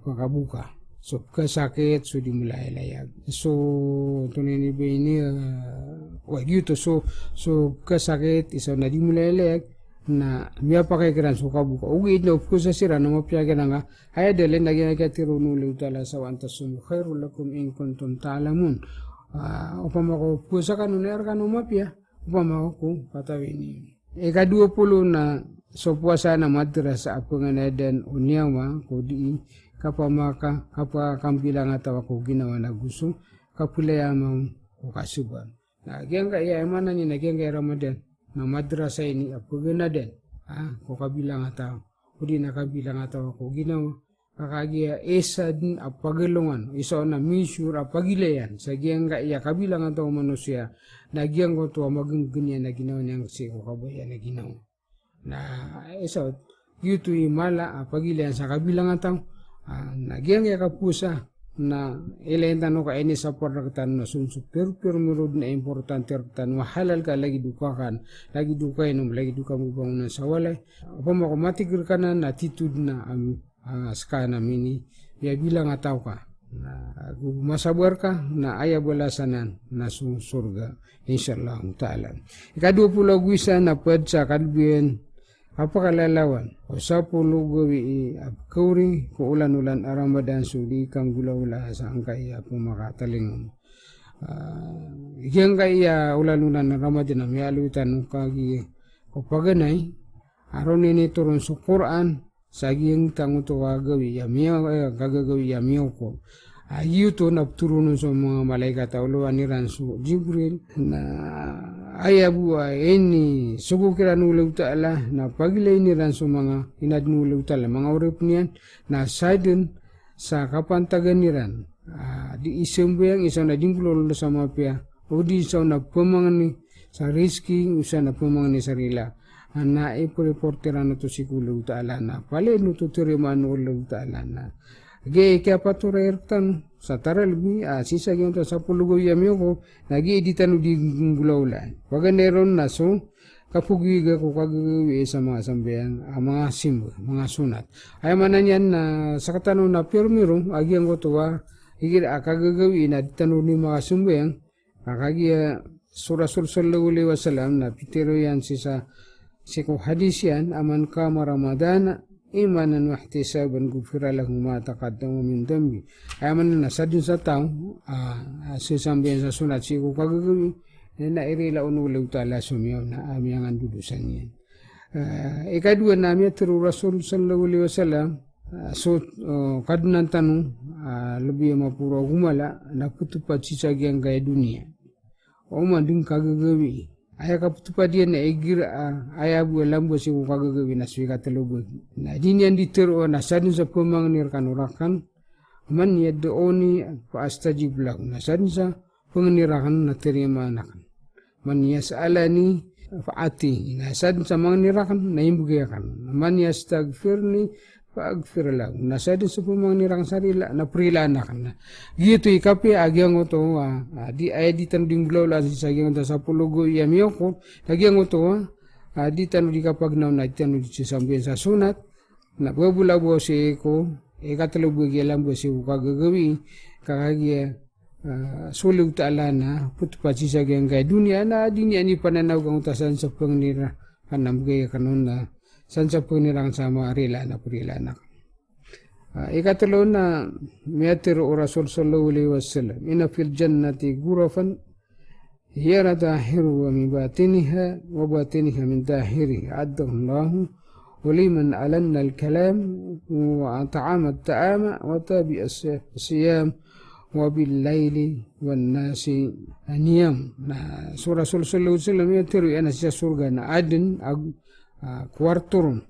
Speaker 2: pakabuka so kasakit so dimulai layag so tunini ba ini wagyuto so kasakit isa na dimulai layag na miya pakai keran suka buka ugi ino kusa sira na mapya nga ay dele naging nagkatiro nuli utala sa wantasum khairul lakum in kuntum ta'lamun upama ko kusa kanuner kanu mapya upama ko patawini ika-20 na so puasa na madrasa ako nga na den unyawa ko di kapamaka kapakambilang atawa ko ginawa na gusto kapulayamang ko kasuban na gyang ka iya emanan ni nagyang kay Ramadan na madrasa ini ako gina din ko kabilang ataw ko di nakabilang ataw ko ginawa kakagiya esa din apagilungan iso na misure apagilayan sa giyang iya kabilang ataw manusia na giyang ko to magingginya na ginawa niyang si ko kabaya na ginawa na iso yuto imala apagilayan sa kabilang ataw na giyang iya kapusa na ilenta no ka ini sa portan na sunsuk pero mirod na importante tan mahalal ka lagi dukakan lagi dukay no lagi duka mo bang sa walay apa mo matigir ka na attitude na skana mini ya bilang ataw ka na masabar ka na aya balasanan na surga insyaallah taala ika-20 gwisa na pad sa kalbiyan apakalalawan o 10 gawi kauri ko ulan-ulan Ramadan sudi kang gula-ula sa angkay pumakatalingon igyan kaya ulan-ulan Ramadan na mialutan kagi o paganay aron ini turun sa Quran sa giyang tanguto gawi gagagawi yamiyo ko ayuto na turun sa mga malaikat uluan ni Ransu Jibril na ayabu ini sugu kira nulaw ta'ala na pagilay ni Ransu mga inadnulaw ta'ala mga urip niyan na sadun sa kapantagan ni Ran di isembuyang isa na dingkulolo sa mapya o di isa na pamangani sa risking isa na pamangani sa rila na ipo-reportera na to si kulaw ta'ala na pala nututuriman ulaw ta'ala na Gaya kaya paturertan sa taralbi sisa yung sa pulugoy yamyo ko nag-ieditan di gulaulan. Paganeron na so kapugiga ko kagagawi sa mga sambayan mga simbo, mga sunat. Ay manan yan na sa katanong na pirmiro agyang ko tuwa higit kagagawi na ditanong ni mga sambayan kakagiya surasul wasalam na pitero yan sa ko hadis yan aman ka Ramadana imanan wa ihtisaban gufira lahum ma taqaddama min dambi ay man na sadin sa tao sisambihan sa sunat sigo kagagawi na irila unuliw ta'ala sumiyaw na amiyang andudusan yan ika-2 namin turu Rasul sallallahu alaihi wasallam so kadunan tanong lebih mapuro humala naputupad si sagyang gaya dunia o manding kagagawi aya kaputupad yan na igir aya buwa lambo si kung kagagawin na suwi katalubod. Na din yan ditiro na sadin sa pamanganir kanurakan man niya dooni paastajib lang na sadin sa panganirakan na terima anakan. Man niya sa alani paati na sadin sa manganirakan na imbugayakan. Man niya stagfirni faghfir lahu. Nasadi supumang nirang sarila na prilana kana. Gitu ikapi agyang oto di ay di tan dinglaw la si sagyang ta sa pulugo yamiyoko agyang oto di tan di kapag na tan di sambiyan sa sunat na babulabo si ko ikatlo bugilam bo si ukagagawi kagaya sulit ta'ala putpat si sagyang kay dunia na dunia ni pananaw kang utasan sa pangnira kanam gaya kanon na san sa pangnirang sama rila na prilana. Ikatlo na miyatiru Rasul sallallahu alaihi wasallam ina fil jannati ghurafan hiya dahiru wa min batiniha wa batiniha min dahiri addahu Allahu ولمن ألن الكلام وطعام الطعام وتابع الصيام وبالليل والناس نيام. Nah, surah sallallahu alaihi wasallam ya teru ana sa surga na adin kwarturun.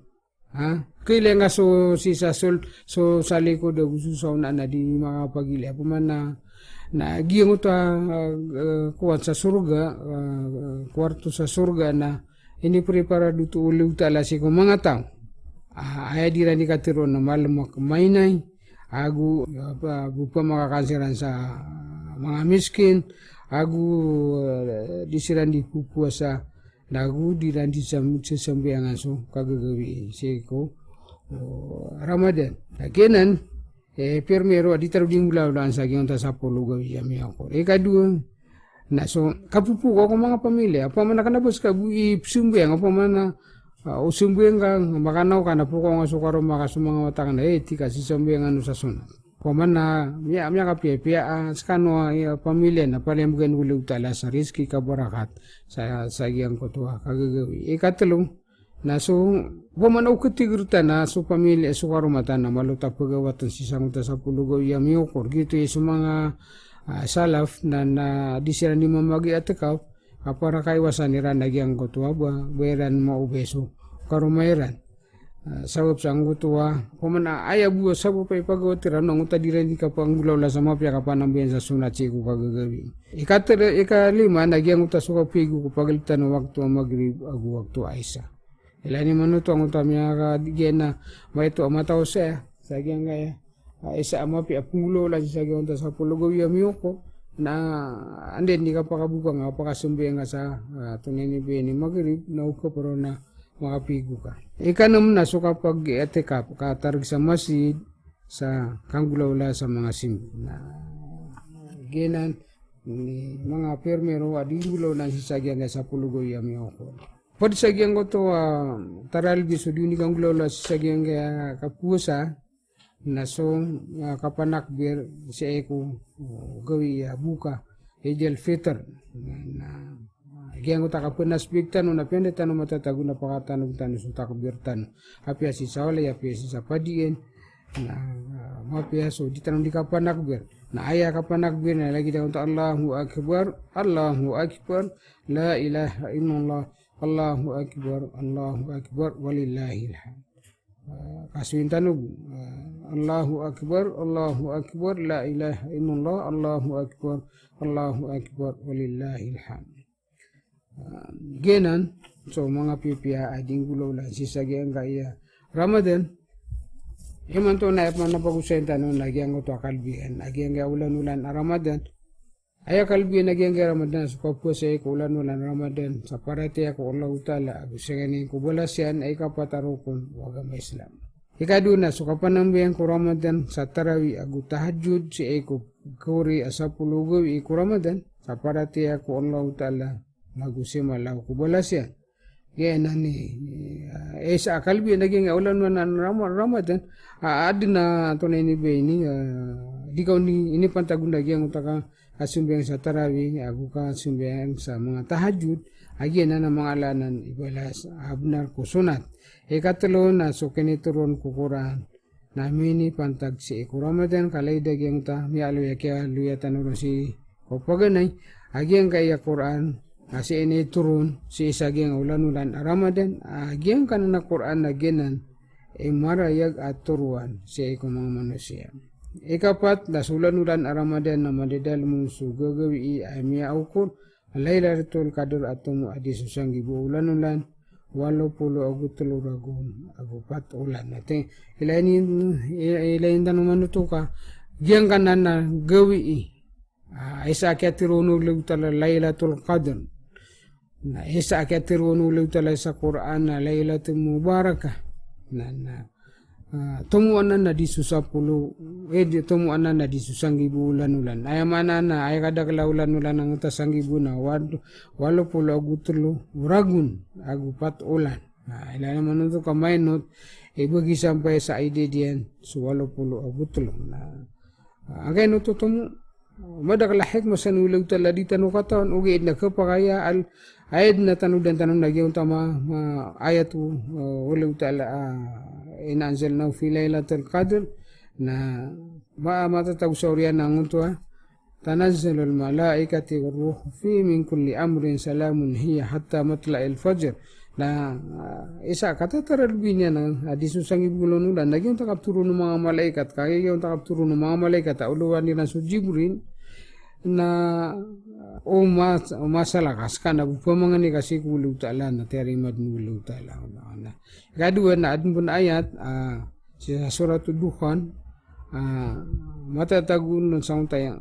Speaker 2: Kailan nga so si sasol so saliko da gususaw na di mga pagili apo man na giyong ta kuwat sa surga kwarto sa surga na ini preparado tu uliw tala si kung mga tao. Aya dira ni katiro na malamak mainay, agu bupa makakansiran sa mga miskin, agu disiran di pupua sa lagu diran di sambiangan so kagagawi si ko Ramadan. Kakenan permero di taruding bulan sa gyong ta sa pulugawi yami ako. Kadua na so kapupu ko mga pamilya apa man nakanabos ka ipsumbeng apa man usumbeng ka makanaw ka na po ko nga sukaro makasumanga matang na ti kasi sumbeng ano sa sunod ko man na miya ka pia skano pamilya na palemgen uliw tala sa riski ka barakat sa giyang ko to kagagawi ikatlo na so po man ukitigrita na so pamilya sukaro mata na maluta pagawatan si sanguta sa pulugaw yamiyo ko gitu sa mga salaf na di sila ni mamagi at ikaw para kaiwasan nila nagyang kutuwa beran maubeso karumayran sabab sa ang kutuwa kumana ayabu sabab pa ipagawatiran nang utadiran di ka panggulaw la sa mapya kapanambiyan sa sunat siku kagagawi ikalima nagyang utasuka pigu kupagalitan ng waktu magrib agu waktu aisa ilani manuto ang utamya ka digena maito amataw sa gyang kaya isa amapi apulo la sa gyong ta sa pulugawi amiyoko na anden di ka pakabuka nga pakasumbi nga sa tunini bini magrib na uko pero na makapigo ka ikanam na so kapag etika ka tarig sa masjid sa kanggulaw la sa mga simbo na genan ni mga permero adingulaw na sa gyang sa pulugawi amiyoko pwede sa gyang ko to taral biso di kanggulaw la sa gyang kapusa na so kapanak bir si eko gawi buka Idul Fitr na gyang uta kapenas bigtan na pende tanu matatago na pakatanu tanu so takbirtan apia si sawle apia si sapadien na mapia so di tanu di kapanak bir na aya kapanak bir na lagi da untuk Allahu akbar la ilaha illallah Allahu akbar walillahil hamd kasuin tanug Allahu akbar la ilaha illallah Allahu akbar walillahil hamd genan so mga pipia ading gulaw la sisagi ang kaya Ramadan iman to na man napagusayin tanon lagi ang to kalbian lagi ang ulan-ulan Ramadan aya kalbian lagi ang Ramadan so kapwa sa ulan-ulan Ramadan sa parati ako Allah Ta'ala agusaganin ko balasyan ay kapatarukon wagama Islam ikaduna so kapanambihan ko Ramadan sa tarawi agu tahajud si eko kuri asa pulugawi ko Ramadan sa parati ako Allah Ta'ala magusimalaw ko balasyan kaya nani sa kalbian naging ulan-ulan Ramadan adin na tunay ni Beni di ka ini pantagundagi ang utaka kasumbiyang sa tarawih agu kasumbiyang sa mga tahajud agi na mga alanan ibalas abnar ko sunat ikatlo na so kinituron ko Quran namini pantag si Ramadan kalay dagyang ta mialo yakya luyatan ro si opaganay agi ang kaya Quran asi ini turun si isagyang ulan-ulan Ramadan agi ang kanana Quran na genan marayag at turuan si mga manusia ikapat nasulan-ulan Ramadan na madidal mo so gagawi ay miya ukol Laylatul Qadr at tumu adi susang gibu ulan-ulan 80 ragun agu patulan nate ilain tanu manutuka giang kanana gawi isa katiruno lutala lailatul qadr na isa katiruno lutala sa Quran na lailatul mubarakah na tumuanan na di susapulu tumuanan na di susanggi bulan ulan ay mana na ay kada kalaulan ulan ang tasanggibu na 80 agu 3 ragun agu patulan ilan naman ito kamainot bagi sampai sa ide diyan so 80 agu 3 na agay no to tumu madakala hikmah sa nulaw tala di tanu katawan ugi na kapakaya ayat na tanudan tanong nagyong tama ayatu ulaw tala in anzalnahu fi lailatul qadr na matatag sa uriyan ng ito tanazzalul malaikati waruh fi min kulli amrin salamun hiya hatta matla'il fajr na isa katataralbin niya ng adisusang ibulon ulan nagyong takapturo ng mga malaikat kaya yung takapturo ng mga malaikat uluan nila sa Jibril na masalakas ka na pamangani kasi kuluw ta'ala na terimad nuluw ta'ala na kadua na adun pun ayat sa suratul Dukhan matatagun nun sa untay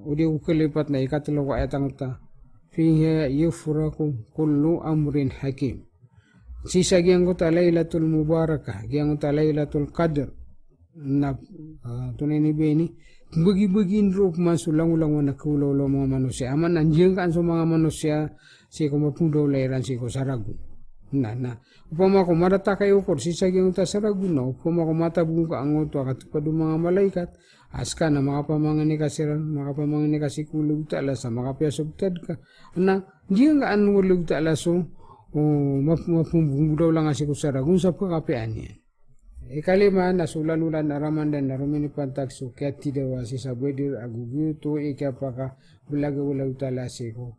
Speaker 2: udi ukalipat na ikatulong ayat ang ta fiha yufraku kullu amrin hakim sisa giyang ko ta laylatul mubarakah giyang ko ta laylatul qadr na tunay ni Beni bagi-bagiin rup masulang-ulang na nakulaw mga manusia aman nandiyan kaan sa mga manusia si kumapudaw layran si ko saragun na upama ko marata kayo ko sisagyan ta saragun na upama ko matabung ka ang uto katupad mga malaikat aska na makapamangani kasi kulog ta'ala sa makapiyasubtad ka na diyan ka anulog ta'ala so mapumbungdaw lang kasi ko saragun sa pagkapian niya ikalima na sulalulan na ramandan na rumini pantagso kaya tidawa si sabwedir aguguto ikapaka bulaga-ulag talasi ko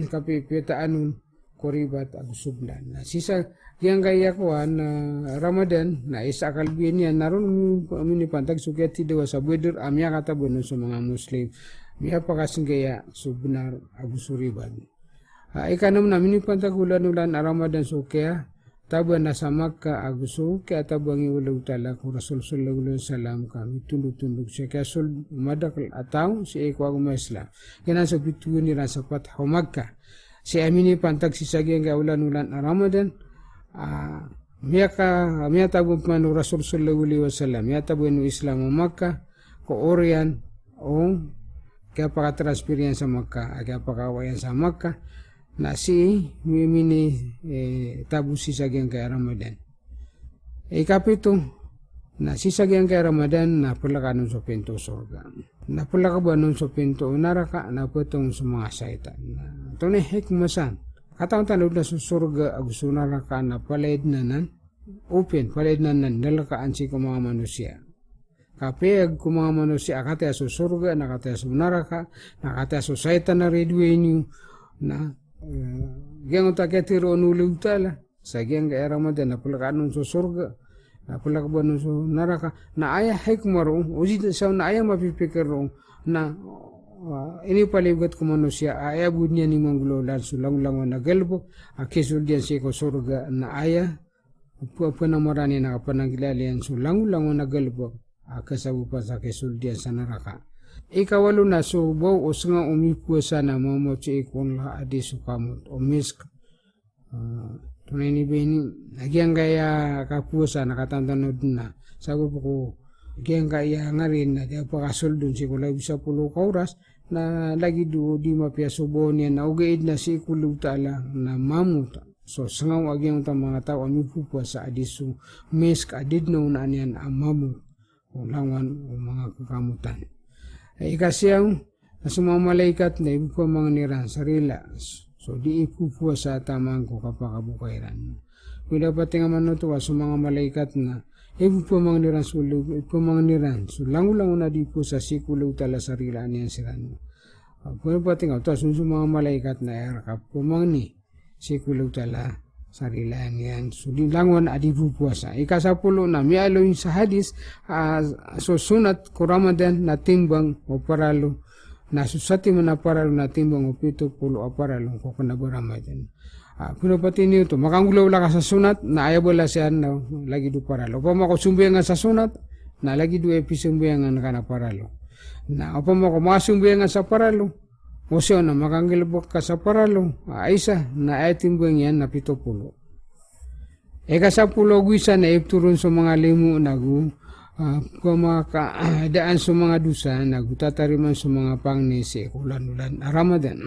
Speaker 2: kapipita anun koribat agusublan na sisa yang kaya ko na Ramadan na isa kalbiyan niya naroon rumini pantagso kaya tidawa sabwedir amya katabon sa mga Muslim miya pakasing kaya subnar agusuriban ikanam na mini pantagulan ulan na Ramadan so kaya taban nasa Makkah aguso kaya tabangi ulang tala ko Rasul sallallahu alaihi wasallam kami tunduk-tunduk siya kaya sul madakal ataw si Eko Islam kaya nasa bituin nila sa Fathu Makkah si amini pantag si sagyan kaya ulan Ramadan miya tabang manu Rasul sallallahu alaihi wasallam miya tabang Islam Makkah ko orian o kaya pakatransferian sa Makkah kaya pakawayan sa Makkah na si mimini tabu sisagyan kay Ramadan. Ikapito na sisagyan kay Ramadan na pula ka nun sa pinto surga. Na pula ka ba nun sa pinto naraka na putong sa mga saitan. Ito na hikmasan. Katang tanod na sa surga agusto naraka na palaid na nan open palaid na nan nalakaan si mga manusia. Kapag mga manusia akataya sa surga nakataya sa naraka nakataya sa saitan na redway niyo na Giyang utaketiro nulog tala sa giyang kaya Ramadan na pula ka nun sa surga na pula ka ba nun sa naraka na aya hikmaro uji sa na aya mapipikir ro na ini palibat ko manusia aya bud niya ni manggulolan sulang-lang na galbo akisul diyan si ko surga na aya panamarani na kapanangilalian sulang-lang na galbo akasabu pa sa kisul diyan sa naraka ikawalo na subaw o nga umipuasa na mamochi ikon la adi sukamot o misk tunay ni Beni nagyang kaya kapuasa nakatantanod na sabi po ko nagyang kaya nga rin na di pakasol dun si kulay bisa pulo kauras na lagi do di mapia subaw niya na ugaid na si kulog tala na mamut so sangaw agyang mga tao umipuasa adi su misk adid na unaan yan ang mamut o langan o mga kakamutan ikasiyang sa mga malaikat na ibu pa mga niran sarila so di ipupuwa sa tamang ko kapakabukairan kung dapat nga manutuwa sa mga malaikat na ibu pa mga niran sulog ibu pa mga niran so langulang na di po sa sikulog tala sarila niyan siran kung dapat nga ito sa mga malaikat na erakap po mga ni sikulog tala sarila niyan so di languan adi pupuasa ikasapulo na mialo yung sa hadis so sunat ko Ramadan na timbang o paralo na susati mo na paralo na timbang o 70 o paralo ko kanabo Ramadan Pinapati niyo to, makangulaw lang ka sa sunat, na ayaw wala siya na lagi do paralo. Pa mo ko sumbiyangan sa sunat, na lagi do episumbiyangan ka na paralo. Na pa mo ko masumbiyangan sa paralo, o siya na makangilabok ka sa paralo, isa na ayatimbang yan na 70. Eka sa pulo guisa na ipturun sa mga limu nagu, kumakadaan sa mga dusa, nagutatariman sa mga pangnisi, ulan-ulan, Ramadan.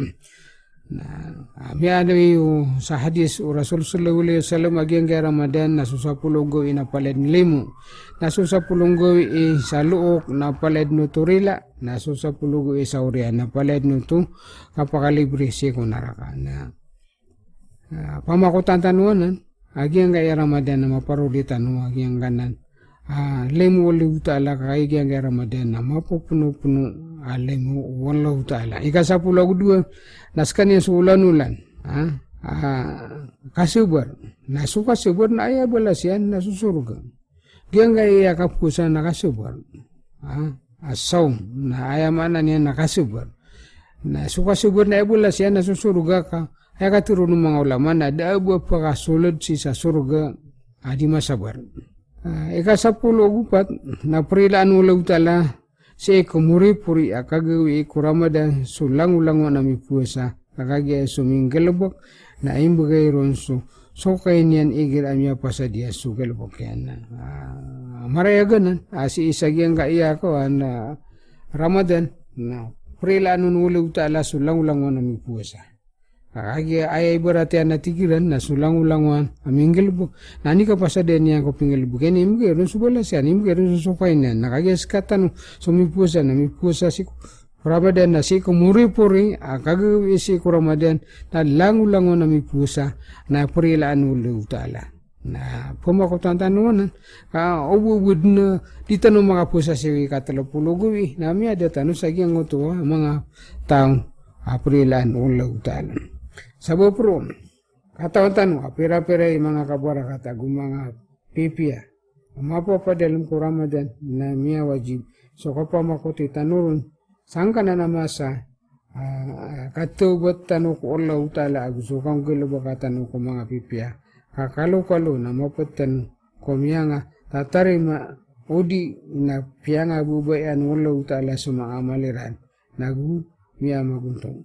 Speaker 2: Na miano yung sa hadis o Rasul sallallahu alaihi wasallam agyang kay Ramadan na susapulong gawi na paled limo, na susapulong gawi sa luok na paled no turila, na susapulong gawi sa urian na paled no to kapakalibre si kunaraka na pamakutan tanuanan agyang kay Ramadan na maparulitan no agyang kanan limo wallahu ta'ala kay agyang kay Ramadan na mapupuno-puno alimu wallahu ta'ala ikasapuluh dua naskan yang suulan-ulan kasubar na suka subar na ayah balasian na susurga giang gaya kapusan na kasubar asaum na ayah mana niya na kasubar na suka subar na ayah balasian na susurga ka ayah katurun ng mga ulama na daabwa pa kasulod si sa surga di masabar ikasapuluh gupat na perilaan wallahu ta'ala si kumuri-puri akagawi ko Ramadan sulang-ulang nami puasa kakagya suminggalabok na imbagay ron so kaya niyan igir amya pa sa dia sugalabok yan maraya ganan si isagyang kaya ko na Ramadan na prilanun ulang ta'ala sulang-ulang nami puasa kakagya ay ibaratian na tigiran na sulang-ulang aminggalabok na ni ka pa sa dia niya ko pinggalabok yan imbagay ron subalas yan imbagay ron susukay niyan nakagya skatan sumipuasa na mipuasa si Ramadan na si kumuri-puri kagawi si Ramadan na langu-lango na mipuasa na prilaan ulang ta'ala na pumakutan tanunan ubud na dito no mga pusa si katalapulo gawi na mi ada tanu sagyang uto mga taong prilaan ulang ta'ala sabo pro katawan pira-pira mga kabara kata mga pipia mapo pa dalam Ramadan na miya wajib so kapag makuti tanurun sangka na namasa katubat tanu ko Allah ta'ala aguso kang gilaba katanu ko mga pipia kakalo-kalo na mapatan ko miya nga tatarima udi na piya nga bubayan Allah ta'ala sa mga amaliran nagu miya maguntong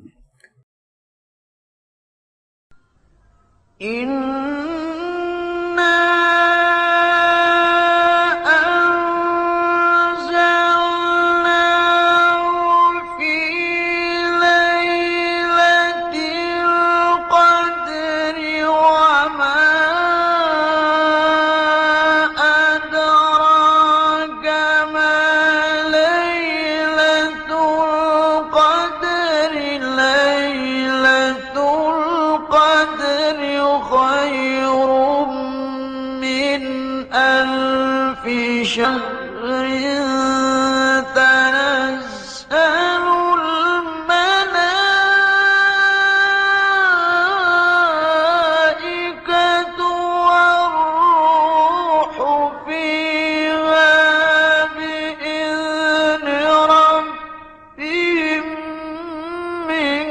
Speaker 3: شهر تنزل الملائكة والروح فيها بإذن ربهم من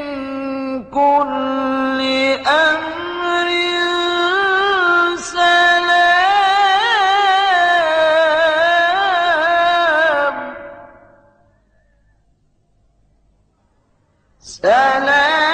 Speaker 3: كل أمر سلام